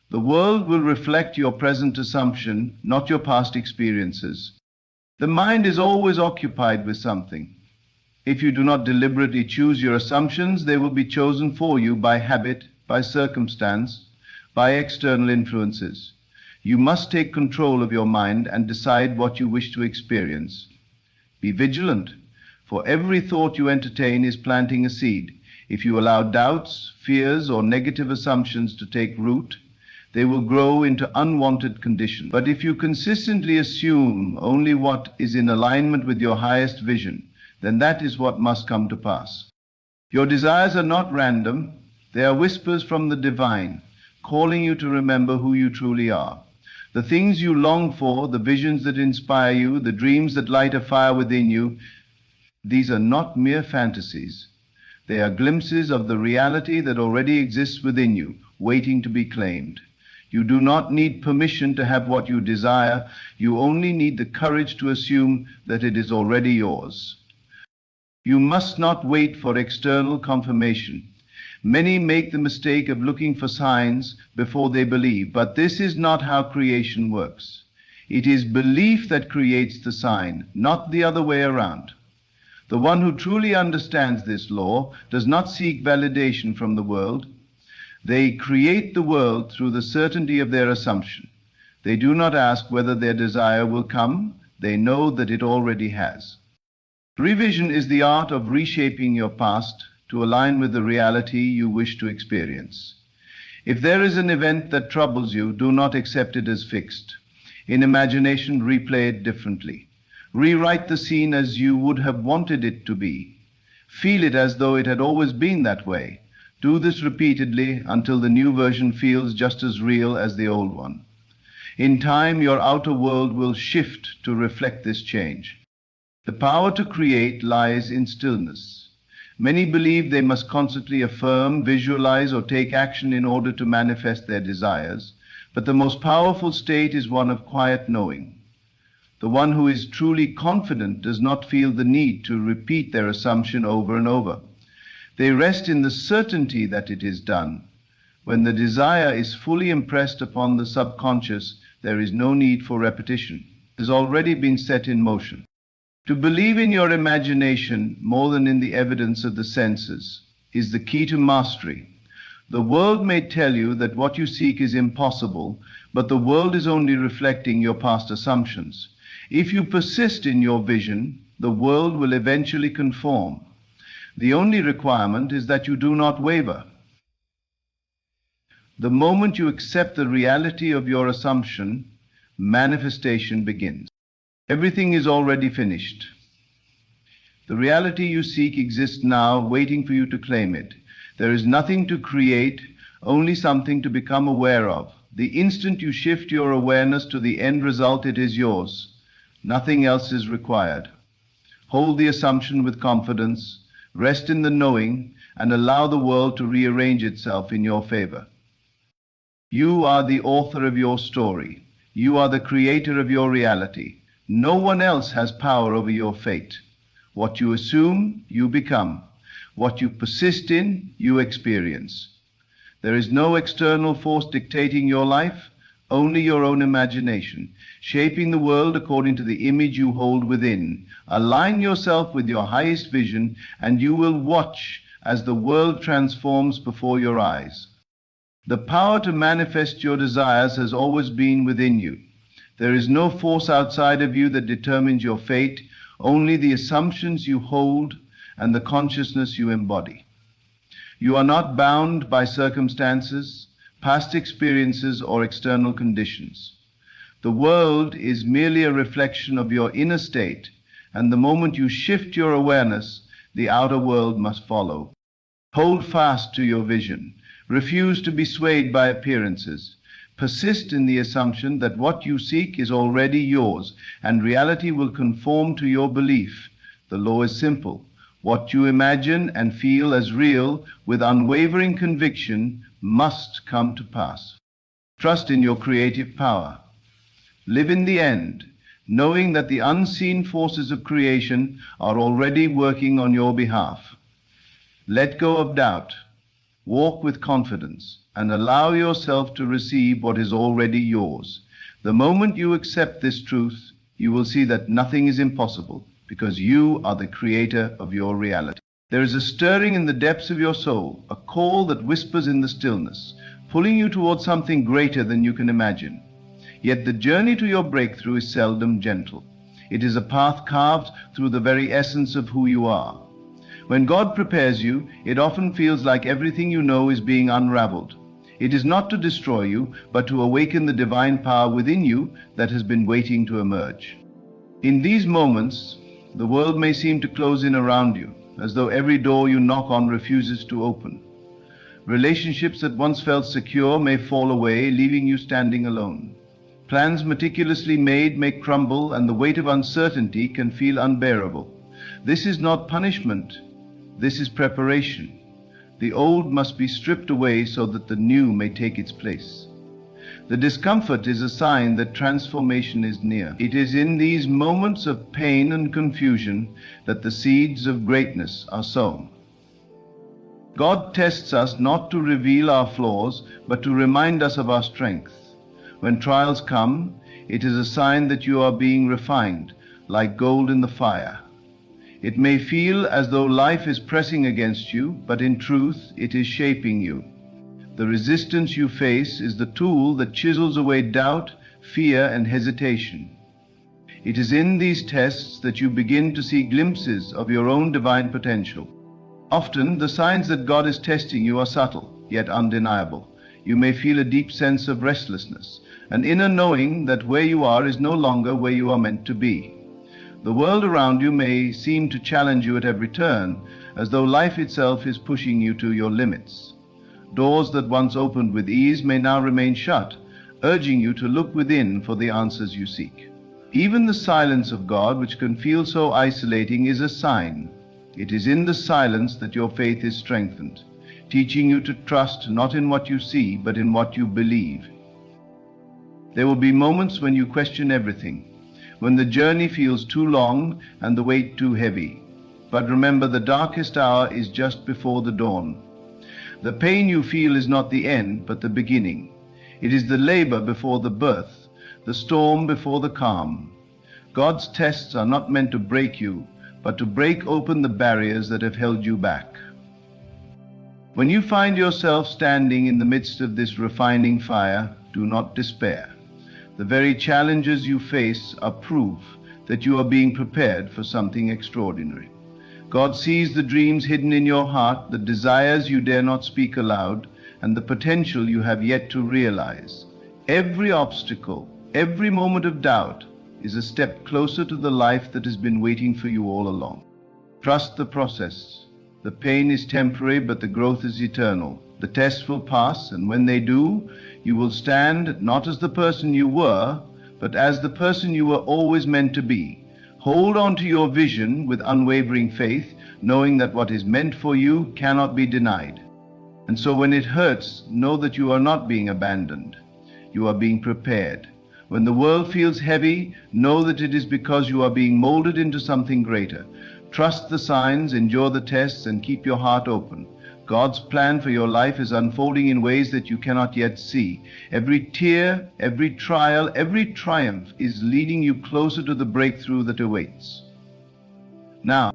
The world will reflect your present assumption, not your past experiences. The mind is always occupied with something. If you do not deliberately choose your assumptions, they will be chosen for you by habit, by circumstance, by external influences. You must take control of your mind and decide what you wish to experience. Be vigilant, for every thought you entertain is planting a seed. If you allow doubts, fears, or negative assumptions to take root, they will grow into unwanted conditions. But if you consistently assume only what is in alignment with your highest vision, then that is what must come to pass. Your desires are not random. They are whispers from the divine, calling you to remember who you truly are. The things you long for, the visions that inspire you, the dreams that light a fire within you, these are not mere fantasies. They are glimpses of the reality that already exists within you, waiting to be claimed. You do not need permission to have what you desire. You only need the courage to assume that it is already yours. You must not wait for external confirmation. Many make the mistake of looking for signs before they believe, but this is not how creation works. It is belief that creates the sign, not the other way around. The one who truly understands this law does not seek validation from the world. They create the world through the certainty of their assumption. They do not ask whether their desire will come. They know that it already has. Revision is the art of reshaping your past to align with the reality you wish to experience. If there is an event that troubles you, do not accept it as fixed. In imagination, replay it differently. Rewrite the scene as you would have wanted it to be. Feel it as though it had always been that way. Do this repeatedly until the new version feels just as real as the old one. In time, your outer world will shift to reflect this change. The power to create lies in stillness. Many believe they must constantly affirm, visualize, or take action in order to manifest their desires, but the most powerful state is one of quiet knowing. The one who is truly confident does not feel the need to repeat their assumption over and over. They rest in the certainty that it is done. When the desire is fully impressed upon the subconscious, there is no need for repetition. It has already been set in motion. To believe in your imagination more than in the evidence of the senses is the key to mastery. The world may tell you that what you seek is impossible, but the world is only reflecting your past assumptions. If you persist in your vision, the world will eventually conform. The only requirement is that you do not waver. The moment you accept the reality of your assumption, manifestation begins. Everything is already finished. The reality you seek exists now, waiting for you to claim it. There is nothing to create, only something to become aware of. The instant you shift your awareness to the end result, it is yours. Nothing else is required. Hold the assumption with confidence, rest in the knowing, and allow the world to rearrange itself in your favor. You are the author of your story. You are the creator of your reality. No one else has power over your fate. What you assume, you become. What you persist in, you experience. There is no external force dictating your life, only your own imagination, shaping the world according to the image you hold within. Align yourself with your highest vision, and you will watch as the world transforms before your eyes. The power to manifest your desires has always been within you. There is no force outside of you that determines your fate, only the assumptions you hold and the consciousness you embody. You are not bound by circumstances, past experiences, or external conditions. The world is merely a reflection of your inner state, and the moment you shift your awareness, the outer world must follow. Hold fast to your vision. Refuse to be swayed by appearances. Persist in the assumption that what you seek is already yours, and reality will conform to your belief. The law is simple. What you imagine and feel as real with unwavering conviction must come to pass. Trust in your creative power. Live in the end, knowing that the unseen forces of creation are already working on your behalf. Let go of doubt. Walk with confidence and allow yourself to receive what is already yours. The moment you accept this truth, you will see that nothing is impossible because you are the creator of your reality. There is a stirring in the depths of your soul, a call that whispers in the stillness, pulling you towards something greater than you can imagine. Yet the journey to your breakthrough is seldom gentle. It is a path carved through the very essence of who you are. When God prepares you, it often feels like everything you know is being unraveled. It is not to destroy you, but to awaken the divine power within you that has been waiting to emerge. In these moments, The world may seem to close in around you, as though every door you knock on refuses to open. Relationships that once felt secure may fall away, leaving you standing alone. Plans meticulously made may crumble, and the weight of uncertainty can feel unbearable. This is not punishment. This is preparation. The old must be stripped away so that the new may take its place. The discomfort is a sign that transformation is near. It is in these moments of pain and confusion that the seeds of greatness are sown. God tests us not to reveal our flaws, but to remind us of our strength. When trials come, it is a sign that you are being refined, like gold in the fire. It may feel as though life is pressing against you, but in truth, it is shaping you. The resistance you face is the tool that chisels away doubt, fear, and hesitation. It is in these tests that you begin to see glimpses of your own divine potential. Often, the signs that God is testing you are subtle, yet undeniable. You may feel a deep sense of restlessness, an inner knowing that where you are is no longer where you are meant to be. The world around you may seem to challenge you at every turn, as though life itself is pushing you to your limits. Doors that once opened with ease may now remain shut, urging you to look within for the answers you seek. Even the silence of God, which can feel so isolating, is a sign. It is in the silence that your faith is strengthened, teaching you to trust not in what you see, but in what you believe. There will be moments when you question everything, when the journey feels too long and the weight too heavy. But remember, the darkest hour is just before the dawn. The pain you feel is not the end, but the beginning. It is the labor before the birth, the storm before the calm. God's tests are not meant to break you, but to break open the barriers that have held you back. When you find yourself standing in the midst of this refining fire, do not despair. The very challenges you face are proof that you are being prepared for something extraordinary. God sees the dreams hidden in your heart, the desires you dare not speak aloud, and the potential you have yet to realize. Every obstacle, every moment of doubt is a step closer to the life that has been waiting for you all along. Trust the process. The pain is temporary, but the growth is eternal. The tests will pass, and when they do, you will stand not as the person you were, but as the person you were always meant to be. Hold on to your vision with unwavering faith, knowing that what is meant for you cannot be denied. And so when it hurts, know that you are not being abandoned. You are being prepared. When the world feels heavy, know that it is because you are being molded into something greater. Trust the signs, endure the tests, and keep your heart open. God's plan for your life is unfolding in ways that you cannot yet see. Every tear, every trial, every triumph is leading you closer to the breakthrough that awaits. Now,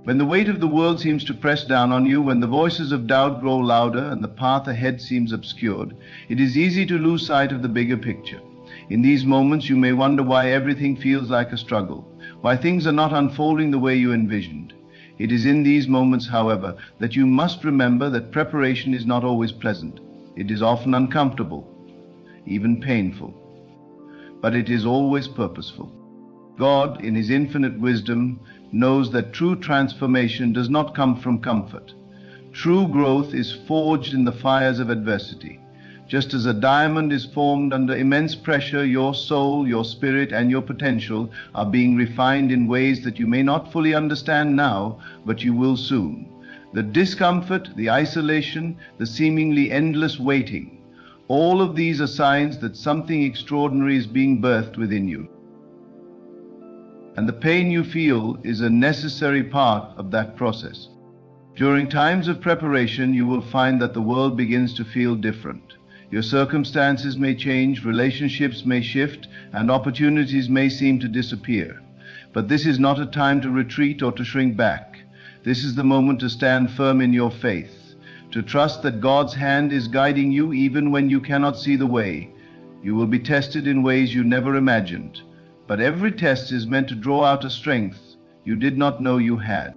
when the weight of the world seems to press down on you, when the voices of doubt grow louder and the path ahead seems obscured, it is easy to lose sight of the bigger picture. In these moments, you may wonder why everything feels like a struggle, why things are not unfolding the way you envisioned. It is in these moments, however, that you must remember that preparation is not always pleasant. It is often uncomfortable, even painful, but it is always purposeful. God, in His infinite wisdom, knows that true transformation does not come from comfort. True growth is forged in the fires of adversity. Just as a diamond is formed under immense pressure, your soul, your spirit, and your potential are being refined in ways that you may not fully understand now, but you will soon. The discomfort, the isolation, the seemingly endless waiting, all of these are signs that something extraordinary is being birthed within you. And the pain you feel is a necessary part of that process. During times of preparation, you will find that the world begins to feel different. Your circumstances may change, relationships may shift, and opportunities may seem to disappear. But this is not a time to retreat or to shrink back. This is the moment to stand firm in your faith, to trust that God's hand is guiding you even when you cannot see the way. You will be tested in ways you never imagined, but every test is meant to draw out a strength you did not know you had.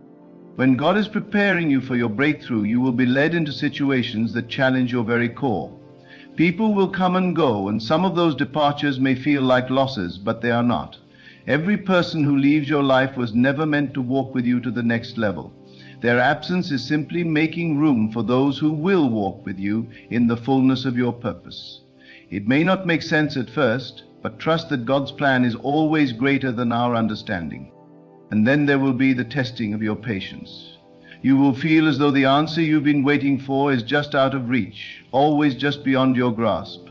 When God is preparing you for your breakthrough, you will be led into situations that challenge your very core. People will come and go, and some of those departures may feel like losses, but they are not. Every person who leaves your life was never meant to walk with you to the next level. Their absence is simply making room for those who will walk with you in the fullness of your purpose. It may not make sense at first, but trust that God's plan is always greater than our understanding. And then there will be the testing of your patience. You will feel as though the answer you've been waiting for is just out of reach, always just beyond your grasp.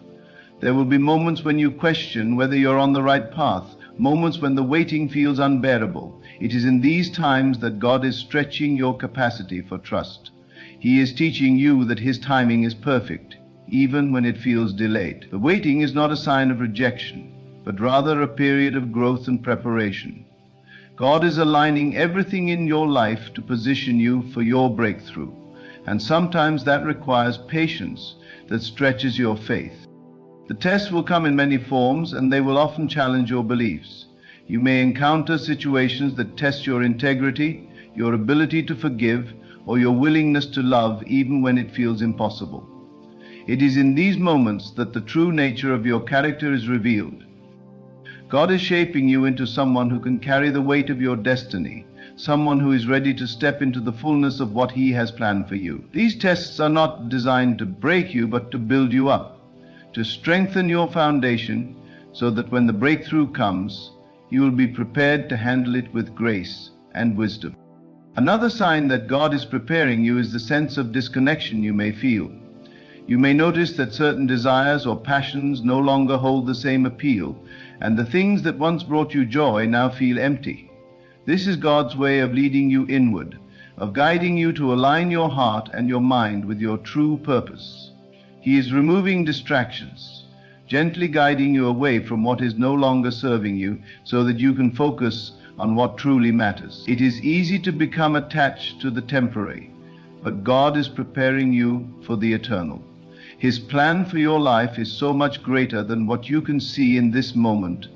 There will be moments when you question whether you're on the right path, moments when the waiting feels unbearable. It is in these times that God is stretching your capacity for trust. He is teaching you that His timing is perfect, even when it feels delayed. The waiting is not a sign of rejection, but rather a period of growth and preparation. God is aligning everything in your life to position you for your breakthrough, and sometimes that requires patience that stretches your faith. The tests will come in many forms, and they will often challenge your beliefs. You may encounter situations that test your integrity, your ability to forgive, or your willingness to love even when it feels impossible. It is in these moments that the true nature of your character is revealed. God is shaping you into someone who can carry the weight of your destiny, someone who is ready to step into the fullness of what He has planned for you. These tests are not designed to break you, but to build you up, to strengthen your foundation so that when the breakthrough comes, you will be prepared to handle it with grace and wisdom. Another sign that God is preparing you is the sense of disconnection you may feel. You may notice that certain desires or passions no longer hold the same appeal, and the things that once brought you joy now feel empty. This is God's way of leading you inward, of guiding you to align your heart and your mind with your true purpose. He is removing distractions, gently guiding you away from what is no longer serving you so that you can focus on what truly matters. It is easy to become attached to the temporary, but God is preparing you for the eternal. His plan for your life is so much greater than what you can see in this moment,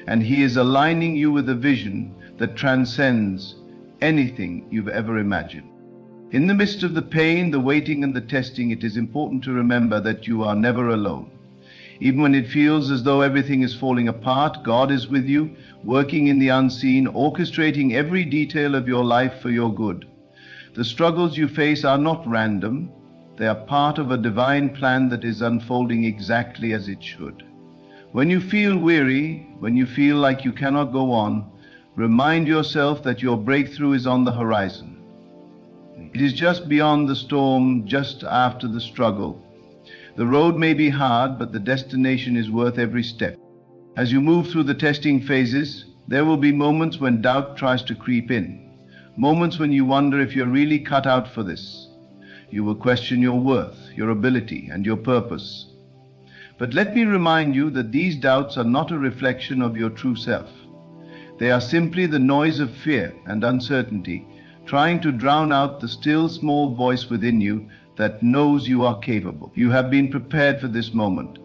and He is aligning you with a vision that transcends anything you've ever imagined. In the midst of the pain, the waiting, and the testing, it is important to remember that you are never alone. Even when it feels as though everything is falling apart, God is with you, working in the unseen, orchestrating every detail of your life for your good. The struggles you face are not random. They are part of a divine plan that is unfolding exactly as it should. When you feel weary, when you feel like you cannot go on, remind yourself that your breakthrough is on the horizon. It is just beyond the storm, just after the struggle. The road may be hard, but the destination is worth every step. As you move through the testing phases, there will be moments when doubt tries to creep in, moments when you wonder if you're really cut out for this. You will question your worth, your ability, and your purpose. But let me remind you that these doubts are not a reflection of your true self. They are simply the noise of fear and uncertainty, trying to drown out the still small voice within you that knows you are capable. You have been prepared for this moment.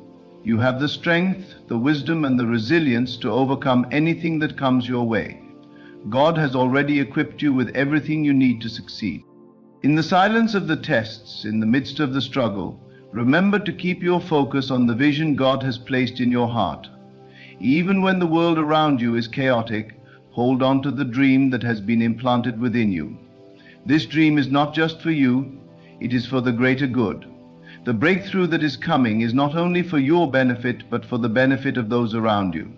You have the strength, the wisdom, and the resilience to overcome anything that comes your way. God has already equipped you with everything you need to succeed. In the silence of the tests, in the midst of the struggle, remember to keep your focus on the vision God has placed in your heart. Even when the world around you is chaotic, hold on to the dream that has been implanted within you. This dream is not just for you, it is for the greater good. The breakthrough that is coming is not only for your benefit, but for the benefit of those around you.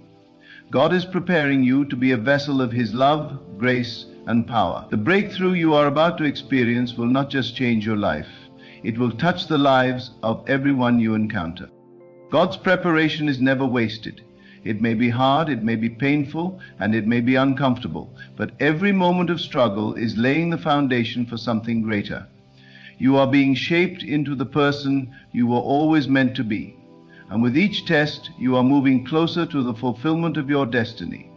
God is preparing you to be a vessel of His love, grace, and power. The breakthrough you are about to experience will not just change your life, it will touch the lives of everyone you encounter. God's preparation is never wasted. It may be hard, it may be painful, and it may be uncomfortable, but every moment of struggle is laying the foundation for something greater. You are being shaped into the person you were always meant to be, and with each test you are moving closer to the fulfillment of your destiny.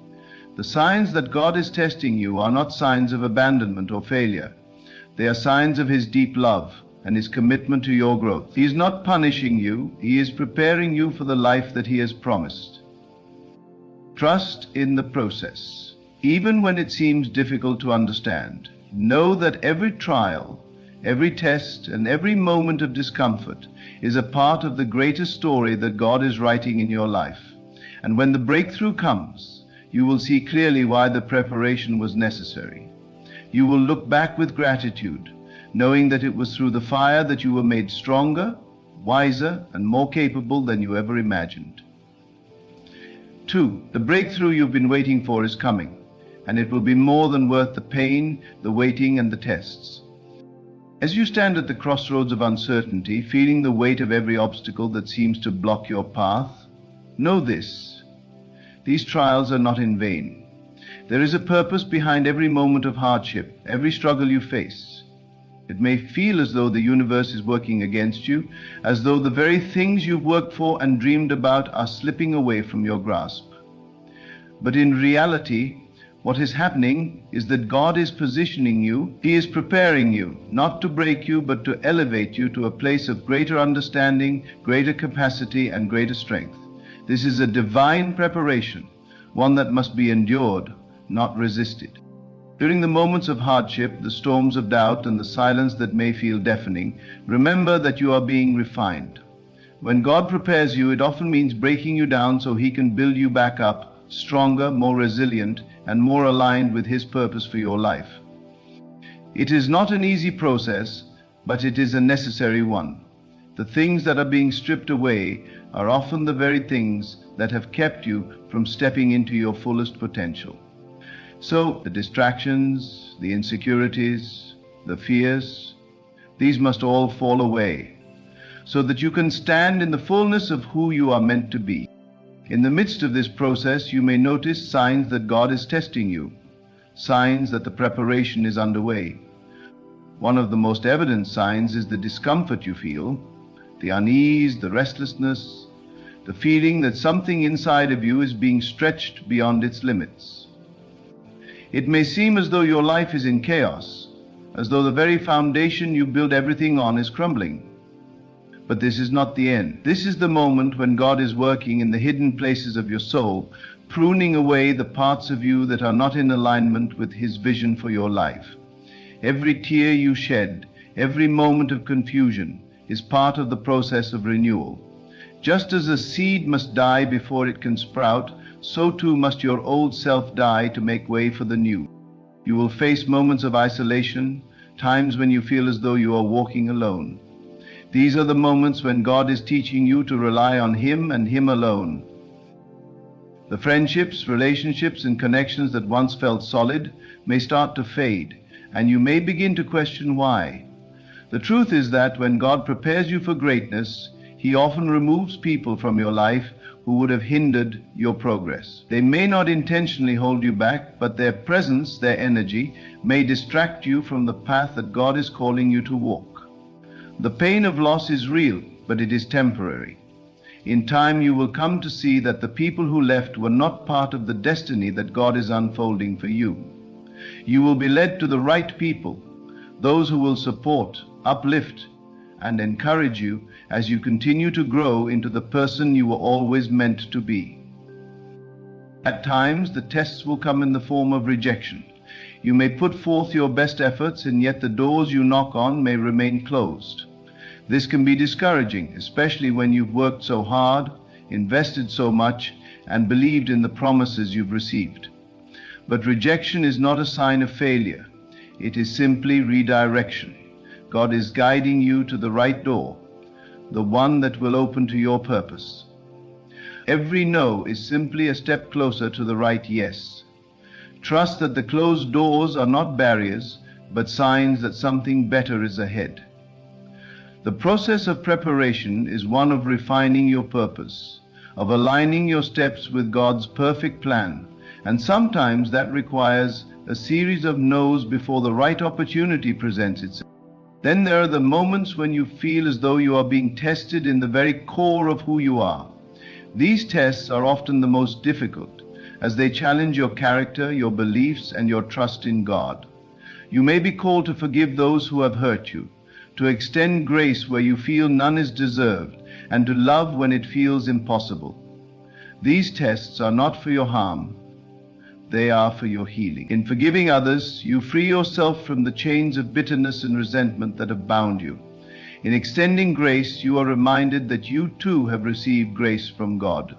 The signs that God is testing you are not signs of abandonment or failure. They are signs of His deep love and His commitment to your growth. He is not punishing you, He is preparing you for the life that He has promised. Trust in the process. Even when it seems difficult to understand, know that every trial, every test, and every moment of discomfort is a part of the greatest story that God is writing in your life. And when the breakthrough comes, you will see clearly why the preparation was necessary. You will look back with gratitude, knowing that it was through the fire that you were made stronger, wiser, and more capable than you ever imagined. 2. The breakthrough you've been waiting for is coming, and it will be more than worth the pain, the waiting, and the tests. As you stand at the crossroads of uncertainty, feeling the weight of every obstacle that seems to block your path, know this: these trials are not in vain. There is a purpose behind every moment of hardship, every struggle you face. It may feel as though the universe is working against you, as though the very things you've worked for and dreamed about are slipping away from your grasp. But in reality, what is happening is that God is positioning you. He is preparing you, not to break you, but to elevate you to a place of greater understanding, greater capacity, and greater strength. This is a divine preparation, one that must be endured, not resisted. During the moments of hardship, the storms of doubt, and the silence that may feel deafening, remember that you are being refined. When God prepares you, it often means breaking you down so He can build you back up, stronger, more resilient, and more aligned with His purpose for your life. It is not an easy process, but it is a necessary one. The things that are being stripped away are often the very things that have kept you from stepping into your fullest potential. So, the distractions, the insecurities, the fears, these must all fall away, so that you can stand in the fullness of who you are meant to be. In the midst of this process, you may notice signs that God is testing you, signs that the preparation is underway. One of the most evident signs is the discomfort you feel, the unease, the restlessness, the feeling that something inside of you is being stretched beyond its limits. It may seem as though your life is in chaos, as though the very foundation you build everything on is crumbling. But this is not the end. This is the moment when God is working in the hidden places of your soul, pruning away the parts of you that are not in alignment with His vision for your life. Every tear you shed, every moment of confusion, is part of the process of renewal. Just as a seed must die before it can sprout, so too must your old self die to make way for the new. You will face moments of isolation, times when you feel as though you are walking alone. These are the moments when God is teaching you to rely on Him and Him alone. The friendships, relationships, and connections that once felt solid may start to fade, and you may begin to question why. The truth is that when God prepares you for greatness, He often removes people from your life who would have hindered your progress. They may not intentionally hold you back, but their presence, their energy, may distract you from the path that God is calling you to walk. The pain of loss is real, but it is temporary. In time you will come to see that the people who left were not part of the destiny that God is unfolding for you. You will be led to the right people, those who will support, uplift, and encourage you as you continue to grow into the person you were always meant to be. At times, the tests will come in the form of rejection. You may put forth your best efforts, and yet the doors you knock on may remain closed. This can be discouraging, especially when you've worked so hard, invested so much, and believed in the promises you've received. But rejection is not a sign of failure. It is simply redirection. God is guiding you to the right door, the one that will open to your purpose. Every no is simply a step closer to the right yes. Trust that the closed doors are not barriers, but signs that something better is ahead. The process of preparation is one of refining your purpose, of aligning your steps with God's perfect plan, and sometimes that requires a series of no's before the right opportunity presents itself. Then there are the moments when you feel as though you are being tested in the very core of who you are. These tests are often the most difficult, as they challenge your character, your beliefs, and your trust in God. You may be called to forgive those who have hurt you, to extend grace where you feel none is deserved, and to love when it feels impossible. These tests are not for your harm, they are for your healing. In forgiving others, you free yourself from the chains of bitterness and resentment that have bound you. In extending grace, you are reminded that you too have received grace from God.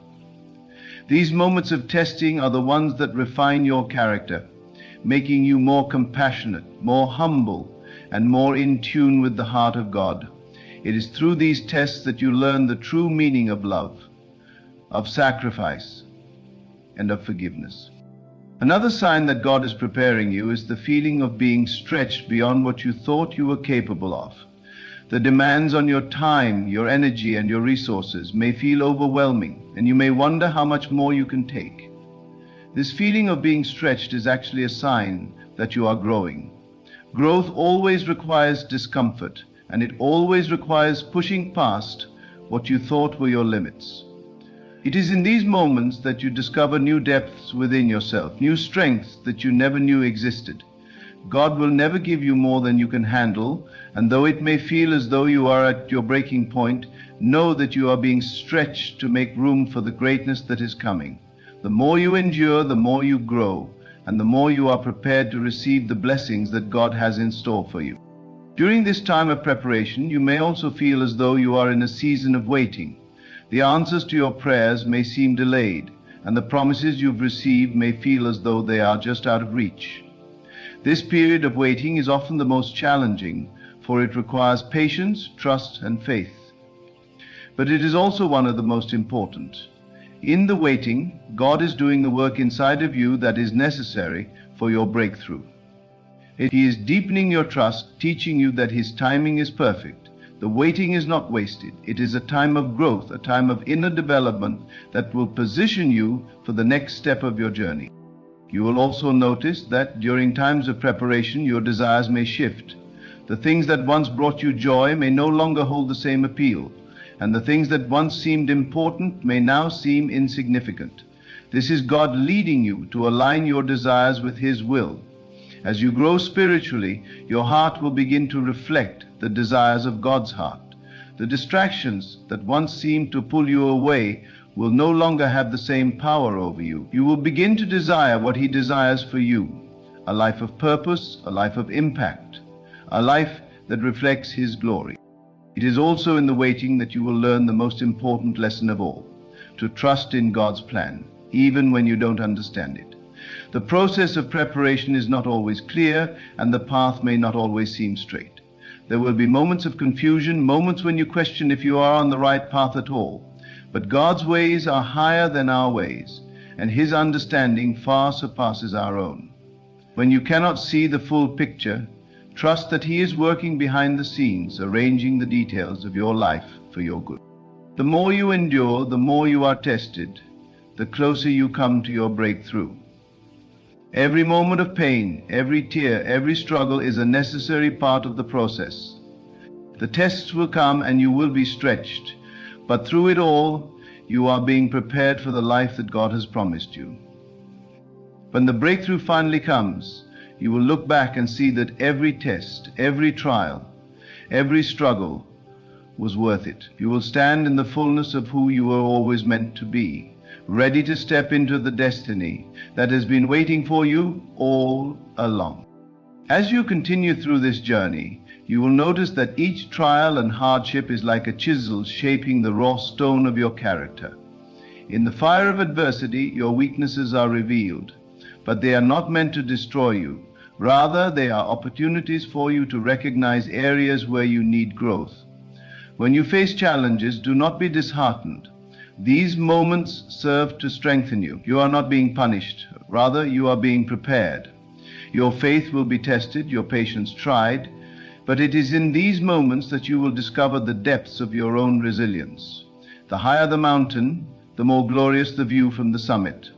These moments of testing are the ones that refine your character, making you more compassionate, more humble, and more in tune with the heart of God. It is through these tests that you learn the true meaning of love, of sacrifice, and of forgiveness. Another sign that God is preparing you is the feeling of being stretched beyond what you thought you were capable of. The demands on your time, your energy, and your resources may feel overwhelming, and you may wonder how much more you can take. This feeling of being stretched is actually a sign that you are growing. Growth always requires discomfort, and it always requires pushing past what you thought were your limits. It is in these moments that you discover new depths within yourself, new strengths that you never knew existed. God will never give you more than you can handle, and though it may feel as though you are at your breaking point, know that you are being stretched to make room for the greatness that is coming. The more you endure, the more you grow, and the more you are prepared to receive the blessings that God has in store for you. During this time of preparation, you may also feel as though you are in a season of waiting. The answers to your prayers may seem delayed, and the promises you've received may feel as though they are just out of reach. This period of waiting is often the most challenging, for it requires patience, trust, and faith. But it is also one of the most important. In the waiting, God is doing the work inside of you that is necessary for your breakthrough. He is deepening your trust, teaching you that His timing is perfect. The waiting is not wasted. It is a time of growth, a time of inner development that will position you for the next step of your journey. You will also notice that during times of preparation, your desires may shift. The things that once brought you joy may no longer hold the same appeal, and the things that once seemed important may now seem insignificant. This is God leading you to align your desires with His will. As you grow spiritually, your heart will begin to reflect the desires of God's heart. The distractions that once seemed to pull you away will no longer have the same power over you. You will begin to desire what He desires for you, a life of purpose, a life of impact, a life that reflects His glory. It is also in the waiting that you will learn the most important lesson of all, to trust in God's plan, even when you don't understand it. The process of preparation is not always clear, and the path may not always seem straight. There will be moments of confusion, moments when you question if you are on the right path at all. But God's ways are higher than our ways, and His understanding far surpasses our own. When you cannot see the full picture, trust that He is working behind the scenes, arranging the details of your life for your good. The more you endure, the more you are tested, the closer you come to your breakthrough. Every moment of pain, every tear, every struggle is a necessary part of the process. The tests will come and you will be stretched, but through it all, you are being prepared for the life that God has promised you. When the breakthrough finally comes, you will look back and see that every test, every trial, every struggle was worth it. You will stand in the fullness of who you were always meant to be, ready to step into the destiny that has been waiting for you all along. As you continue through this journey, you will notice that each trial and hardship is like a chisel shaping the raw stone of your character. In the fire of adversity, your weaknesses are revealed, but they are not meant to destroy you. Rather, they are opportunities for you to recognize areas where you need growth. When you face challenges, do not be disheartened. These moments serve to strengthen you. You are not being punished. Rather, you are being prepared. Your faith will be tested, your patience tried, but it is in these moments that you will discover the depths of your own resilience. The higher the mountain, the more glorious the view from the summit.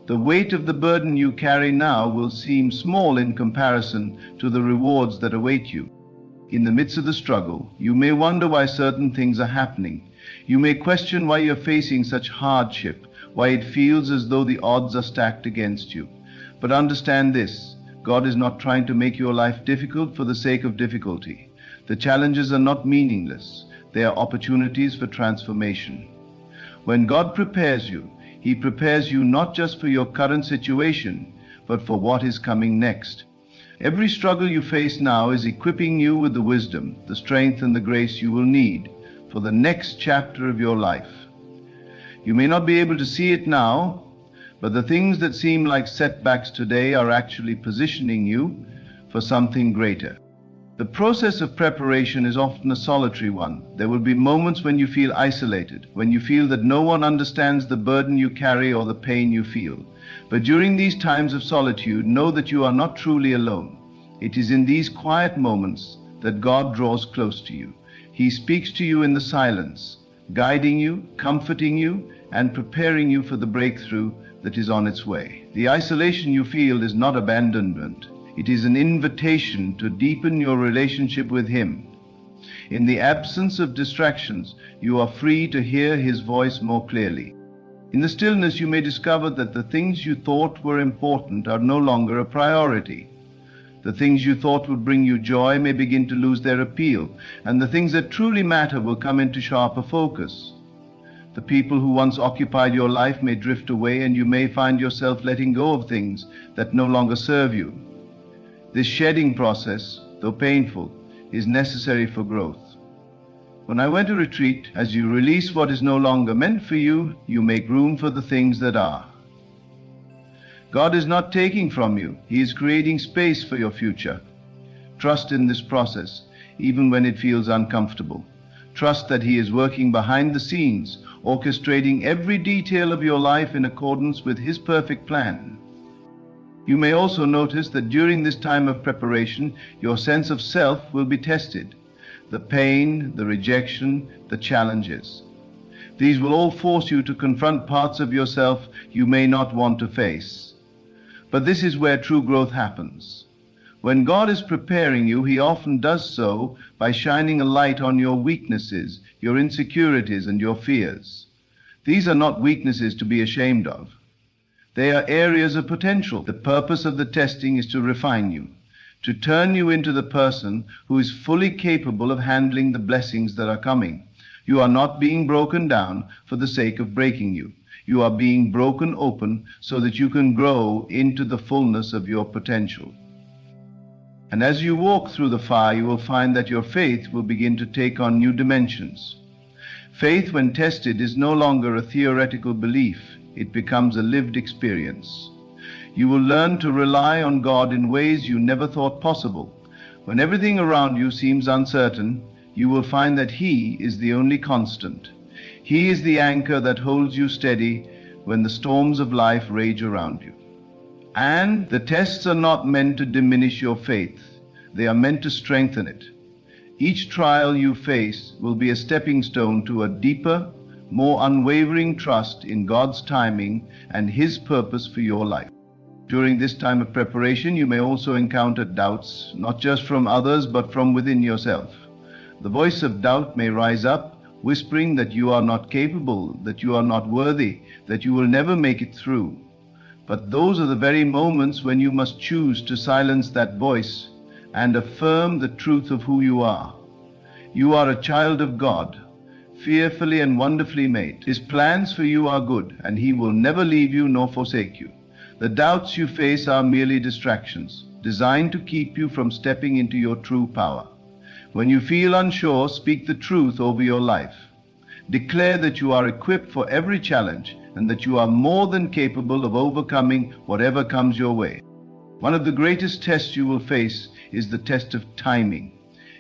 The weight of the burden you carry now will seem small in comparison to the rewards that await you. In the midst of the struggle, you may wonder why certain things are happening. You may question why you're facing such hardship, why it feels as though the odds are stacked against you. But understand this, God is not trying to make your life difficult for the sake of difficulty. The challenges are not meaningless. They are opportunities for transformation. When God prepares you, He prepares you not just for your current situation, but for what is coming next. Every struggle you face now is equipping you with the wisdom, the strength, and the grace you will need for the next chapter of your life. You may not be able to see it now, but the things that seem like setbacks today are actually positioning you for something greater. The process of preparation is often a solitary one. There will be moments when you feel isolated, when you feel that no one understands the burden you carry or the pain you feel. But during these times of solitude, know that you are not truly alone. It is in these quiet moments that God draws close to you. He speaks to you in the silence, guiding you, comforting you, and preparing you for the breakthrough that is on its way. The isolation you feel is not abandonment. It is an invitation to deepen your relationship with Him. In the absence of distractions, you are free to hear His voice more clearly. In the stillness, you may discover that the things you thought were important are no longer a priority. The things you thought would bring you joy may begin to lose their appeal, and the things that truly matter will come into sharper focus. The people who once occupied your life may drift away, and you may find yourself letting go of things that no longer serve you. This shedding process, though painful, is necessary for growth. When I went to retreat, as you release what is no longer meant for you, you make room for the things that are. God is not taking from you. He is creating space for your future. Trust in this process, even when it feels uncomfortable. Trust that He is working behind the scenes, orchestrating every detail of your life in accordance with His perfect plan. You may also notice that during this time of preparation, your sense of self will be tested. The pain, the rejection, the challenges. These will all force you to confront parts of yourself you may not want to face. But this is where true growth happens. When God is preparing you, He often does so by shining a light on your weaknesses, your insecurities, and your fears. These are not weaknesses to be ashamed of. They are areas of potential. The purpose of the testing is to refine you, to turn you into the person who is fully capable of handling the blessings that are coming. You are not being broken down for the sake of breaking you. You are being broken open so that you can grow into the fullness of your potential. And as you walk through the fire, you will find that your faith will begin to take on new dimensions. Faith, when tested, is no longer a theoretical belief. It becomes a lived experience. You will learn to rely on God in ways you never thought possible. When everything around you seems uncertain, you will find that He is the only constant. He is the anchor that holds you steady when the storms of life rage around you. And the tests are not meant to diminish your faith. They are meant to strengthen it. Each trial you face will be a stepping stone to a deeper, more unwavering trust in God's timing and His purpose for your life. During this time of preparation, you may also encounter doubts, not just from others, but from within yourself. The voice of doubt may rise up, whispering that you are not capable, that you are not worthy, that you will never make it through. But those are the very moments when you must choose to silence that voice and affirm the truth of who you are. You are a child of God, fearfully and wonderfully made. His plans for you are good, and He will never leave you nor forsake you. The doubts you face are merely distractions, designed to keep you from stepping into your true power. When you feel unsure, speak the truth over your life. Declare that you are equipped for every challenge and that you are more than capable of overcoming whatever comes your way. One of the greatest tests you will face is the test of timing.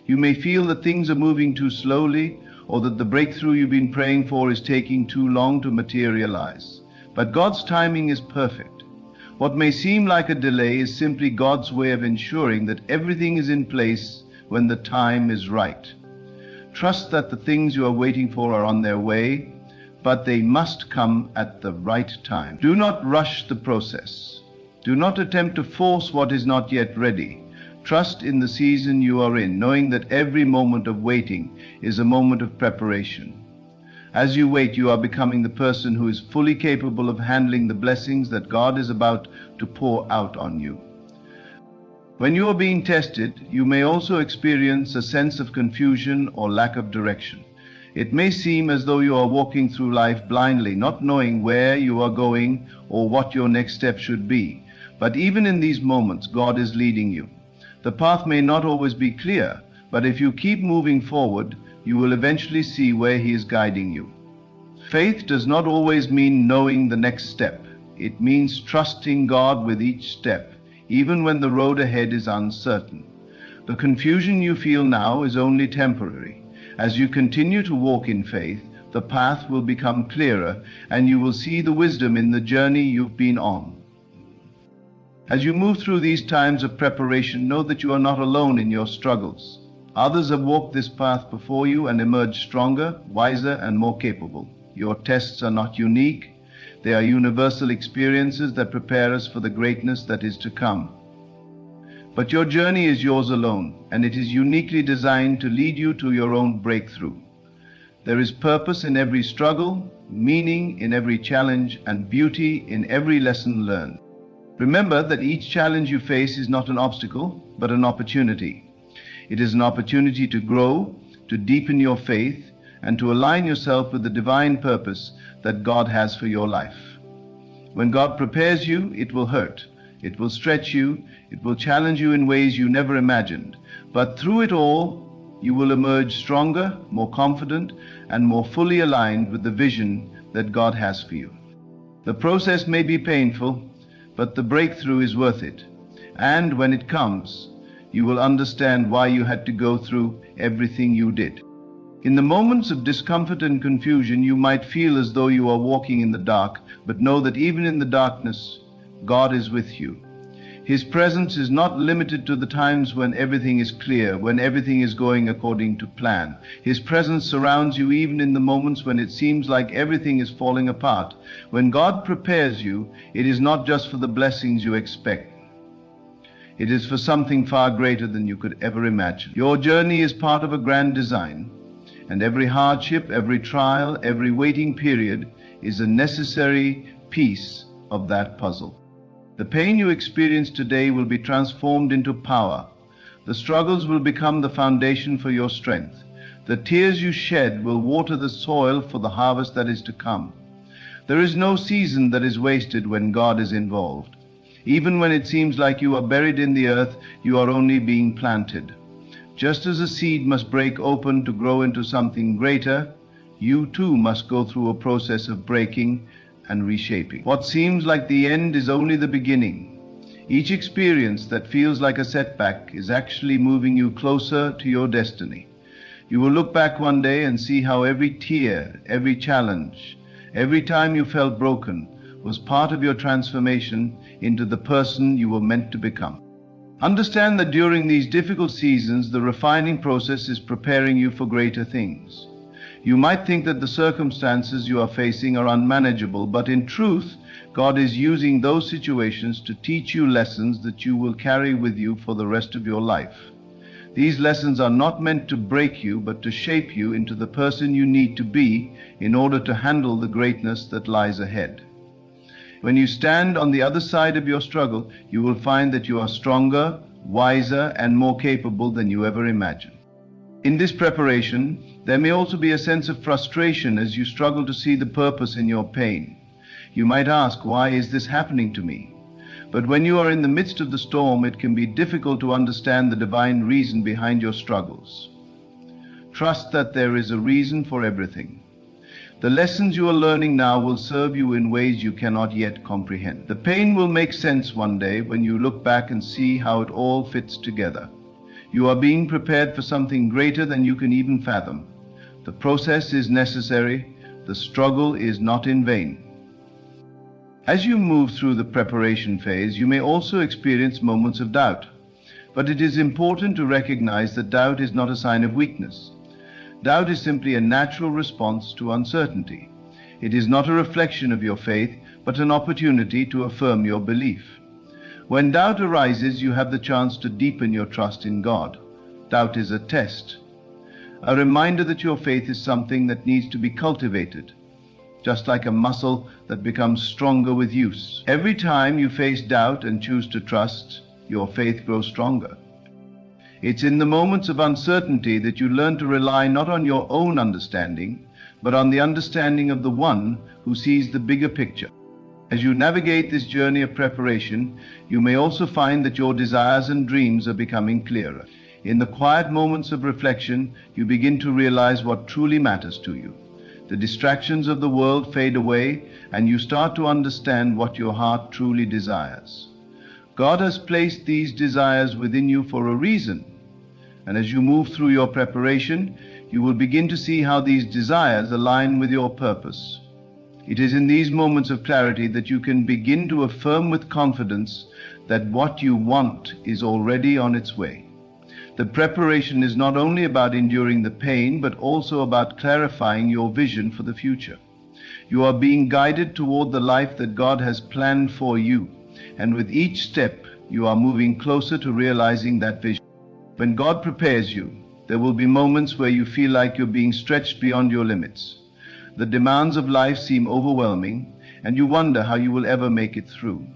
You may feel that things are moving too slowly, or that the breakthrough you've been praying for is taking too long to materialize. But God's timing is perfect. What may seem like a delay is simply God's way of ensuring that everything is in place when the time is right. Trust that the things you are waiting for are on their way, but they must come at the right time. Do not rush the process. Do not attempt to force what is not yet ready. Trust in the season you are in, knowing that every moment of waiting is a moment of preparation. As you wait, you are becoming the person who is fully capable of handling the blessings that God is about to pour out on you. When you are being tested, you may also experience a sense of confusion or lack of direction. It may seem as though you are walking through life blindly, not knowing where you are going or what your next step should be. But even in these moments, God is leading you. The path may not always be clear, but if you keep moving forward, you will eventually see where He is guiding you. Faith does not always mean knowing the next step. It means trusting God with each step, even when the road ahead is uncertain. The confusion you feel now is only temporary. As you continue to walk in faith, the path will become clearer, and you will see the wisdom in the journey you've been on. As you move through these times of preparation, know that you are not alone in your struggles. Others have walked this path before you and emerged stronger, wiser, and more capable. Your tests are not unique. They are universal experiences that prepare us for the greatness that is to come. But your journey is yours alone, and it is uniquely designed to lead you to your own breakthrough. There is purpose in every struggle, meaning in every challenge, and beauty in every lesson learned. Remember that each challenge you face is not an obstacle, but an opportunity. It is an opportunity to grow, to deepen your faith, and to align yourself with the divine purpose that God has for your life. When God prepares you, it will hurt. It will stretch you. It will challenge you in ways you never imagined. But through it all, you will emerge stronger, more confident, and more fully aligned with the vision that God has for you. The process may be painful, but the breakthrough is worth it. And when it comes, you will understand why you had to go through everything you did. In the moments of discomfort and confusion, you might feel as though you are walking in the dark, but know that even in the darkness, God is with you. His presence is not limited to the times when everything is clear, when everything is going according to plan. His presence surrounds you even in the moments when it seems like everything is falling apart. When God prepares you, it is not just for the blessings you expect. It is for something far greater than you could ever imagine. Your journey is part of a grand design, and every hardship, every trial, every waiting period is a necessary piece of that puzzle. The pain you experience today will be transformed into power. The struggles will become the foundation for your strength. The tears you shed will water the soil for the harvest that is to come. There is no season that is wasted when God is involved. Even when it seems like you are buried in the earth, you are only being planted. Just as a seed must break open to grow into something greater, you too must go through a process of breaking and reshaping. What seems like the end is only the beginning. Each experience that feels like a setback is actually moving you closer to your destiny. You will look back one day and see how every tear, every challenge, every time you felt broken was part of your transformation into the person you were meant to become. Understand that during these difficult seasons, the refining process is preparing you for greater things. You might think that the circumstances you are facing are unmanageable, but in truth, God is using those situations to teach you lessons that you will carry with you for the rest of your life. These lessons are not meant to break you, but to shape you into the person you need to be in order to handle the greatness that lies ahead. When you stand on the other side of your struggle, you will find that you are stronger, wiser, and more capable than you ever imagined. In this preparation, there may also be a sense of frustration as you struggle to see the purpose in your pain. You might ask, why is this happening to me? But when you are in the midst of the storm, it can be difficult to understand the divine reason behind your struggles. Trust that there is a reason for everything. The lessons you are learning now will serve you in ways you cannot yet comprehend. The pain will make sense one day when you look back and see how it all fits together. You are being prepared for something greater than you can even fathom. The process is necessary. The struggle is not in vain. As you move through the preparation phase, you may also experience moments of doubt. But it is important to recognize that doubt is not a sign of weakness. Doubt is simply a natural response to uncertainty. It is not a reflection of your faith, but an opportunity to affirm your belief. When doubt arises, you have the chance to deepen your trust in God. Doubt is a test, a reminder that your faith is something that needs to be cultivated, just like a muscle that becomes stronger with use. Every time you face doubt and choose to trust, your faith grows stronger. It's in the moments of uncertainty that you learn to rely not on your own understanding, but on the understanding of the one who sees the bigger picture. As you navigate this journey of preparation, you may also find that your desires and dreams are becoming clearer. In the quiet moments of reflection, you begin to realize what truly matters to you. The distractions of the world fade away, and you start to understand what your heart truly desires. God has placed these desires within you for a reason, and as you move through your preparation, you will begin to see how these desires align with your purpose. It is in these moments of clarity that you can begin to affirm with confidence that what you want is already on its way. The preparation is not only about enduring the pain, but also about clarifying your vision for the future. You are being guided toward the life that God has planned for you, and with each step, you are moving closer to realizing that vision. When God prepares you, there will be moments where you feel like you're being stretched beyond your limits. The demands of life seem overwhelming, and you wonder how you will ever make it through.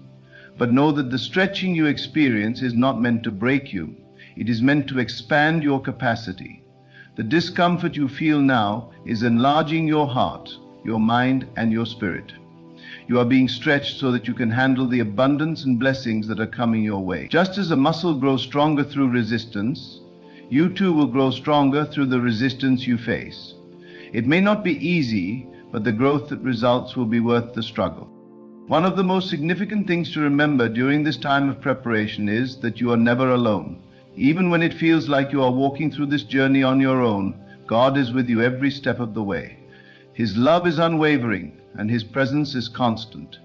But know that the stretching you experience is not meant to break you. It is meant to expand your capacity. The discomfort you feel now is enlarging your heart, your mind, and your spirit. You are being stretched so that you can handle the abundance and blessings that are coming your way. Just as a muscle grows stronger through resistance, you too will grow stronger through the resistance you face. It may not be easy, but the growth that results will be worth the struggle. One of the most significant things to remember during this time of preparation is that you are never alone. Even when it feels like you are walking through this journey on your own, God is with you every step of the way. His love is unwavering, and His presence is constant.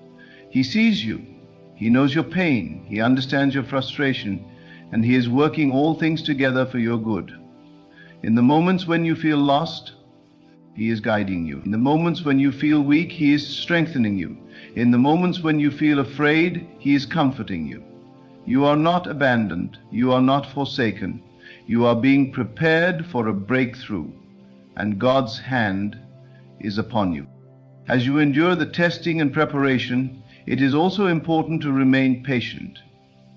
He sees you. He knows your pain. He understands your frustration, and He is working all things together for your good. In the moments when you feel lost, He is guiding you. In the moments when you feel weak, He is strengthening you. In the moments when you feel afraid, He is comforting you. You are not abandoned. You are not forsaken. You are being prepared for a breakthrough, and God's hand is upon you. As you endure the testing and preparation, it is also important to remain patient.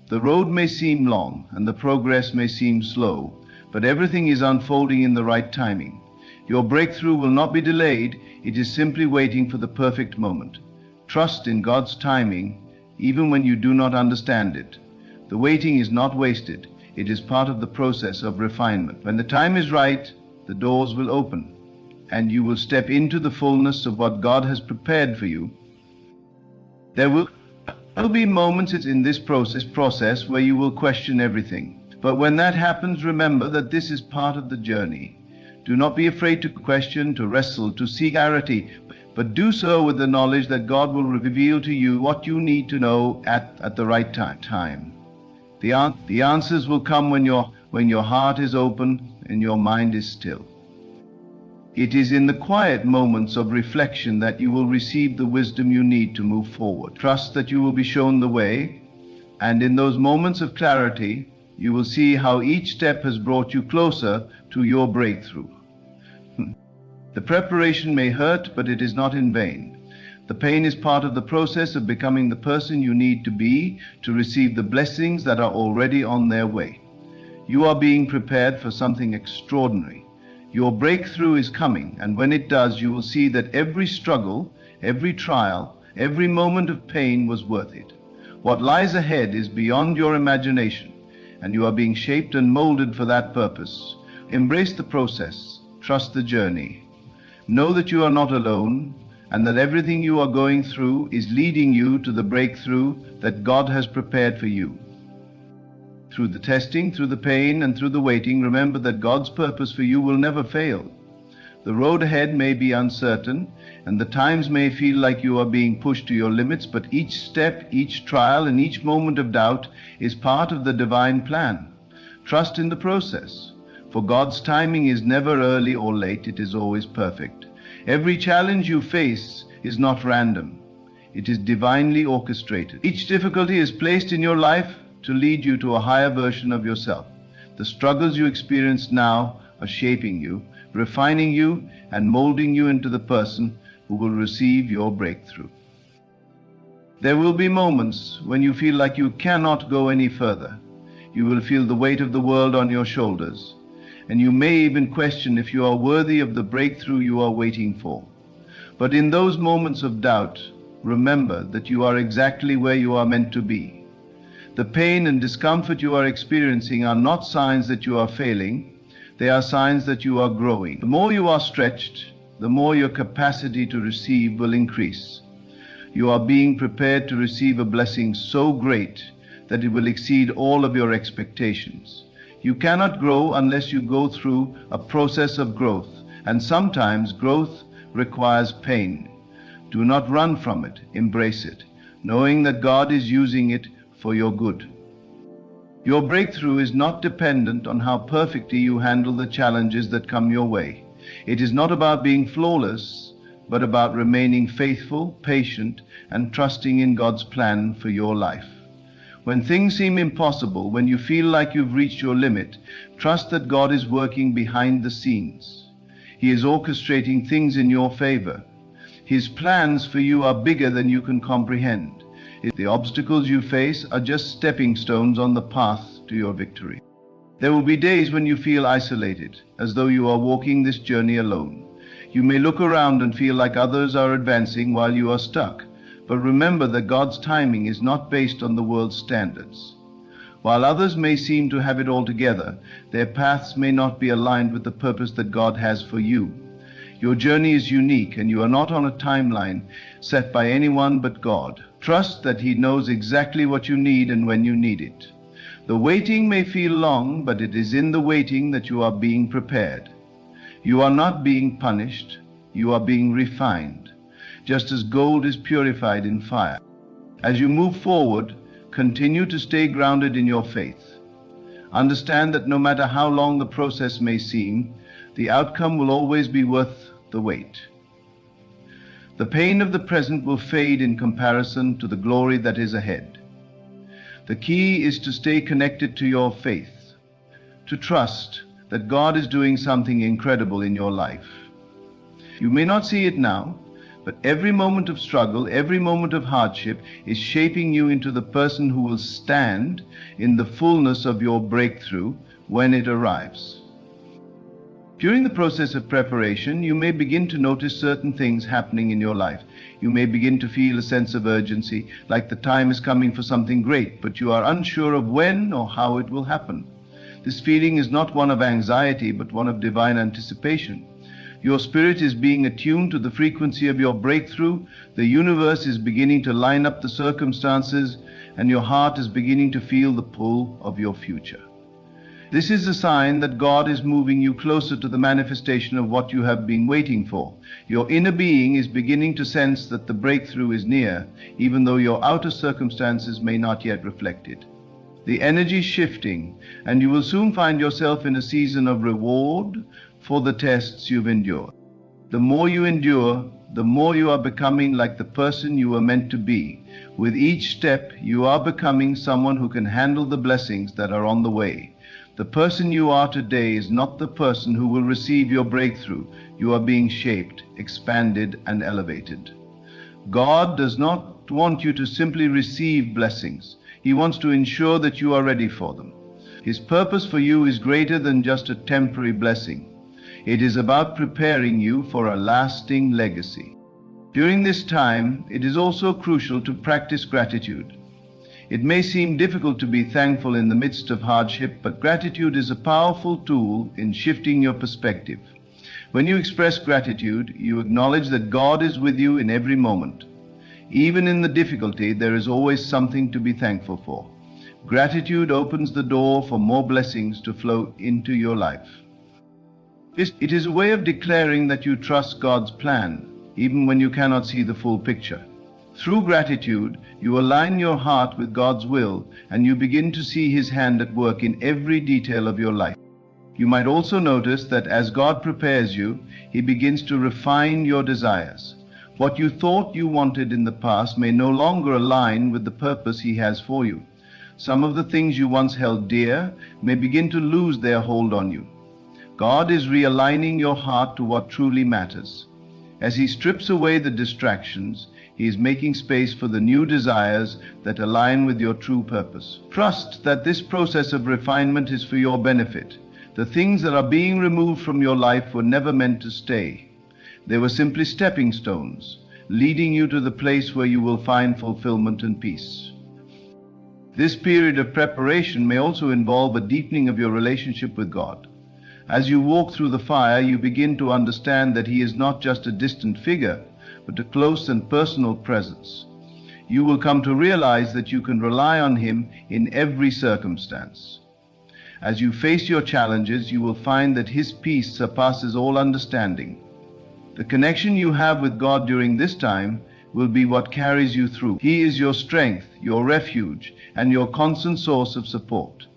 The road may seem long, and the progress may seem slow, but everything is unfolding in the right timing. Your breakthrough will not be delayed. It is simply waiting for the perfect moment. Trust in God's timing, even when you do not understand it. The waiting is not wasted. It is part of the process of refinement. When the time is right, the doors will open, and you will step into the fullness of what God has prepared for you. There will be moments in this process where you will question everything. But when that happens, remember that this is part of the journey. Do not be afraid to question, to wrestle, to seek clarity, but do so with the knowledge that God will reveal to you what you need to know at the right time. The answers will come when your heart is open and your mind is still. It is in the quiet moments of reflection that you will receive the wisdom you need to move forward. Trust that you will be shown the way, and in those moments of clarity, you will see how each step has brought you closer to your breakthrough. The preparation may hurt, but it is not in vain. The pain is part of the process of becoming the person you need to be to receive the blessings that are already on their way. You are being prepared for something extraordinary. Your breakthrough is coming, and when it does, you will see that every struggle, every trial, every moment of pain was worth it. What lies ahead is beyond your imagination, and you are being shaped and molded for that purpose. Embrace the process. Trust the journey. Know that you are not alone, and that everything you are going through is leading you to the breakthrough that God has prepared for you. Through the testing, through the pain, and through the waiting, remember that God's purpose for you will never fail. The road ahead may be uncertain, and the times may feel like you are being pushed to your limits, but each step, each trial, and each moment of doubt is part of the divine plan. Trust in the process, for God's timing is never early or late, it is always perfect. Every challenge you face is not random. It is divinely orchestrated. Each difficulty is placed in your life to lead you to a higher version of yourself. The struggles you experience now are shaping you, refining you, and molding you into the person who will receive your breakthrough. There will be moments when you feel like you cannot go any further. You will feel the weight of the world on your shoulders, and you may even question if you are worthy of the breakthrough you are waiting for. But in those moments of doubt, remember that you are exactly where you are meant to be. The pain and discomfort you are experiencing are not signs that you are failing. They are signs that you are growing. The more you are stretched, the more your capacity to receive will increase. You are being prepared to receive a blessing so great that it will exceed all of your expectations. You cannot grow unless you go through a process of growth, and sometimes growth requires pain. Do not run from it, embrace it, knowing that God is using it for your good. Your breakthrough is not dependent on how perfectly you handle the challenges that come your way. It is not about being flawless, but about remaining faithful, patient, and trusting in God's plan for your life. When things seem impossible, when you feel like you've reached your limit, trust that God is working behind the scenes. He is orchestrating things in your favor. His plans for you are bigger than you can comprehend. The obstacles you face are just stepping stones on the path to your victory. There will be days when you feel isolated, as though you are walking this journey alone. You may look around and feel like others are advancing while you are stuck, but remember that God's timing is not based on the world's standards. While others may seem to have it all together, their paths may not be aligned with the purpose that God has for you. Your journey is unique, and you are not on a timeline set by anyone but God. Trust that He knows exactly what you need and when you need it. The waiting may feel long, but it is in the waiting that you are being prepared. You are not being punished, you are being refined, just as gold is purified in fire. As you move forward, continue to stay grounded in your faith. Understand that no matter how long the process may seem, the outcome will always be worth the wait. The pain of the present will fade in comparison to the glory that is ahead. The key is to stay connected to your faith, to trust that God is doing something incredible in your life. You may not see it now, but every moment of struggle, every moment of hardship is shaping you into the person who will stand in the fullness of your breakthrough when it arrives. During the process of preparation, you may begin to notice certain things happening in your life. You may begin to feel a sense of urgency, like the time is coming for something great, but you are unsure of when or how it will happen. This feeling is not one of anxiety, but one of divine anticipation. Your spirit is being attuned to the frequency of your breakthrough, the universe is beginning to line up the circumstances, and your heart is beginning to feel the pull of your future. This is a sign that God is moving you closer to the manifestation of what you have been waiting for. Your inner being is beginning to sense that the breakthrough is near, even though your outer circumstances may not yet reflect it. The energy is shifting, and you will soon find yourself in a season of reward for the tests you've endured. The more you endure, the more you are becoming like the person you were meant to be. With each step, you are becoming someone who can handle the blessings that are on the way. The person you are today is not the person who will receive your breakthrough. You are being shaped, expanded, and elevated. God does not want you to simply receive blessings. He wants to ensure that you are ready for them. His purpose for you is greater than just a temporary blessing. It is about preparing you for a lasting legacy. During this time, it is also crucial to practice gratitude. It may seem difficult to be thankful in the midst of hardship, but gratitude is a powerful tool in shifting your perspective. When you express gratitude, you acknowledge that God is with you in every moment. Even in the difficulty, there is always something to be thankful for. Gratitude opens the door for more blessings to flow into your life. It is a way of declaring that you trust God's plan, even when you cannot see the full picture. Through gratitude, you align your heart with God's will, and you begin to see His hand at work in every detail of your life. You might also notice that as God prepares you, He begins to refine your desires. What you thought you wanted in the past may no longer align with the purpose He has for you. Some of the things you once held dear may begin to lose their hold on you. God is realigning your heart to what truly matters. As He strips away the distractions, He is making space for the new desires that align with your true purpose. Trust that this process of refinement is for your benefit. The things that are being removed from your life were never meant to stay. They were simply stepping stones, leading you to the place where you will find fulfillment and peace. This period of preparation may also involve a deepening of your relationship with God. As you walk through the fire, you begin to understand that He is not just a distant figure, but a close and personal presence. You will come to realize that you can rely on Him in every circumstance. As you face your challenges, you will find that His peace surpasses all understanding. The connection you have with God during this time will be what carries you through. He is your strength, your refuge, and your constant source of support.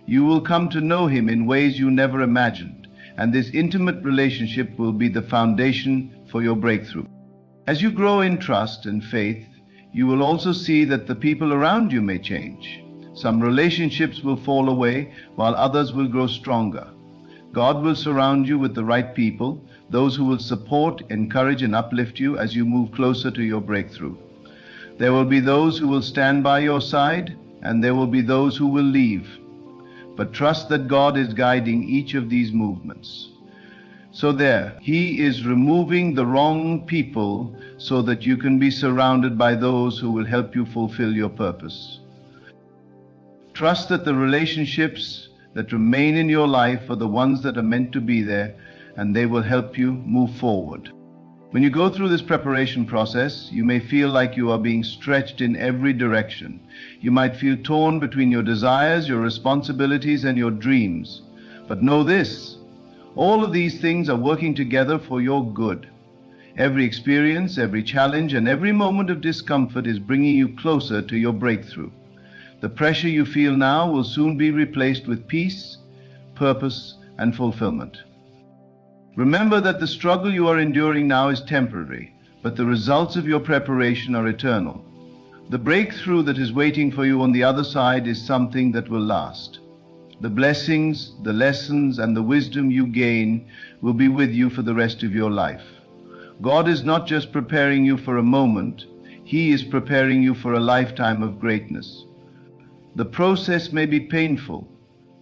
You will come to know Him in ways you never imagined, and this intimate relationship will be the foundation for your breakthrough. As you grow in trust and faith, you will also see that the people around you may change. Some relationships will fall away, while others will grow stronger. God will surround you with the right people, those who will support, encourage, and uplift you as you move closer to your breakthrough. There will be those who will stand by your side, and there will be those who will leave. But trust that God is guiding each of these movements. So He is removing the wrong people so that you can be surrounded by those who will help you fulfill your purpose. Trust that the relationships that remain in your life are the ones that are meant to be there, and they will help you move forward. When you go through this preparation process, you may feel like you are being stretched in every direction. You might feel torn between your desires, your responsibilities, and your dreams. But know this, all of these things are working together for your good. Every experience, every challenge, and every moment of discomfort is bringing you closer to your breakthrough. The pressure you feel now will soon be replaced with peace, purpose, and fulfillment. Remember that the struggle you are enduring now is temporary, but the results of your preparation are eternal. The breakthrough that is waiting for you on the other side is something that will last. The blessings, the lessons, and the wisdom you gain will be with you for the rest of your life. God is not just preparing you for a moment, He is preparing you for a lifetime of greatness. The process may be painful,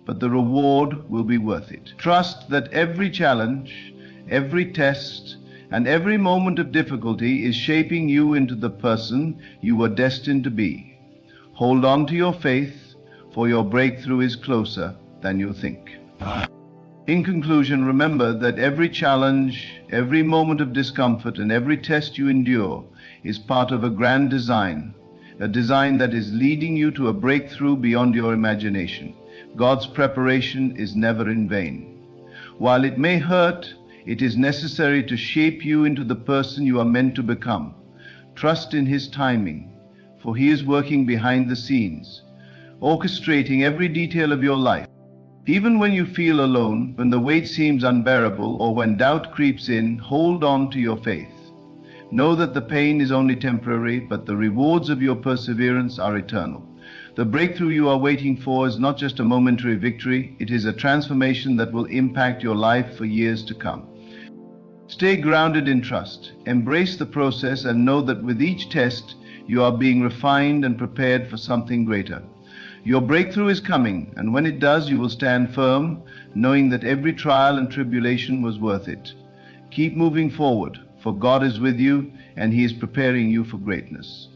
but the reward will be worth it. Trust that every challenge, every test, and every moment of difficulty is shaping you into the person you were destined to be. Hold on to your faith, for your breakthrough is closer than you think. In conclusion, remember that every challenge, every moment of discomfort, and every test you endure is part of a grand design, a design that is leading you to a breakthrough beyond your imagination. God's preparation is never in vain. While it may hurt, it is necessary to shape you into the person you are meant to become. Trust in His timing, for He is working behind the scenes, orchestrating every detail of your life. Even when you feel alone, when the weight seems unbearable, or when doubt creeps in, hold on to your faith. Know that the pain is only temporary, but the rewards of your perseverance are eternal. The breakthrough you are waiting for is not just a momentary victory, it is a transformation that will impact your life for years to come. Stay grounded in trust, embrace the process, and know that with each test, you are being refined and prepared for something greater. Your breakthrough is coming, and when it does, you will stand firm, knowing that every trial and tribulation was worth it. Keep moving forward, for God is with you, and He is preparing you for greatness.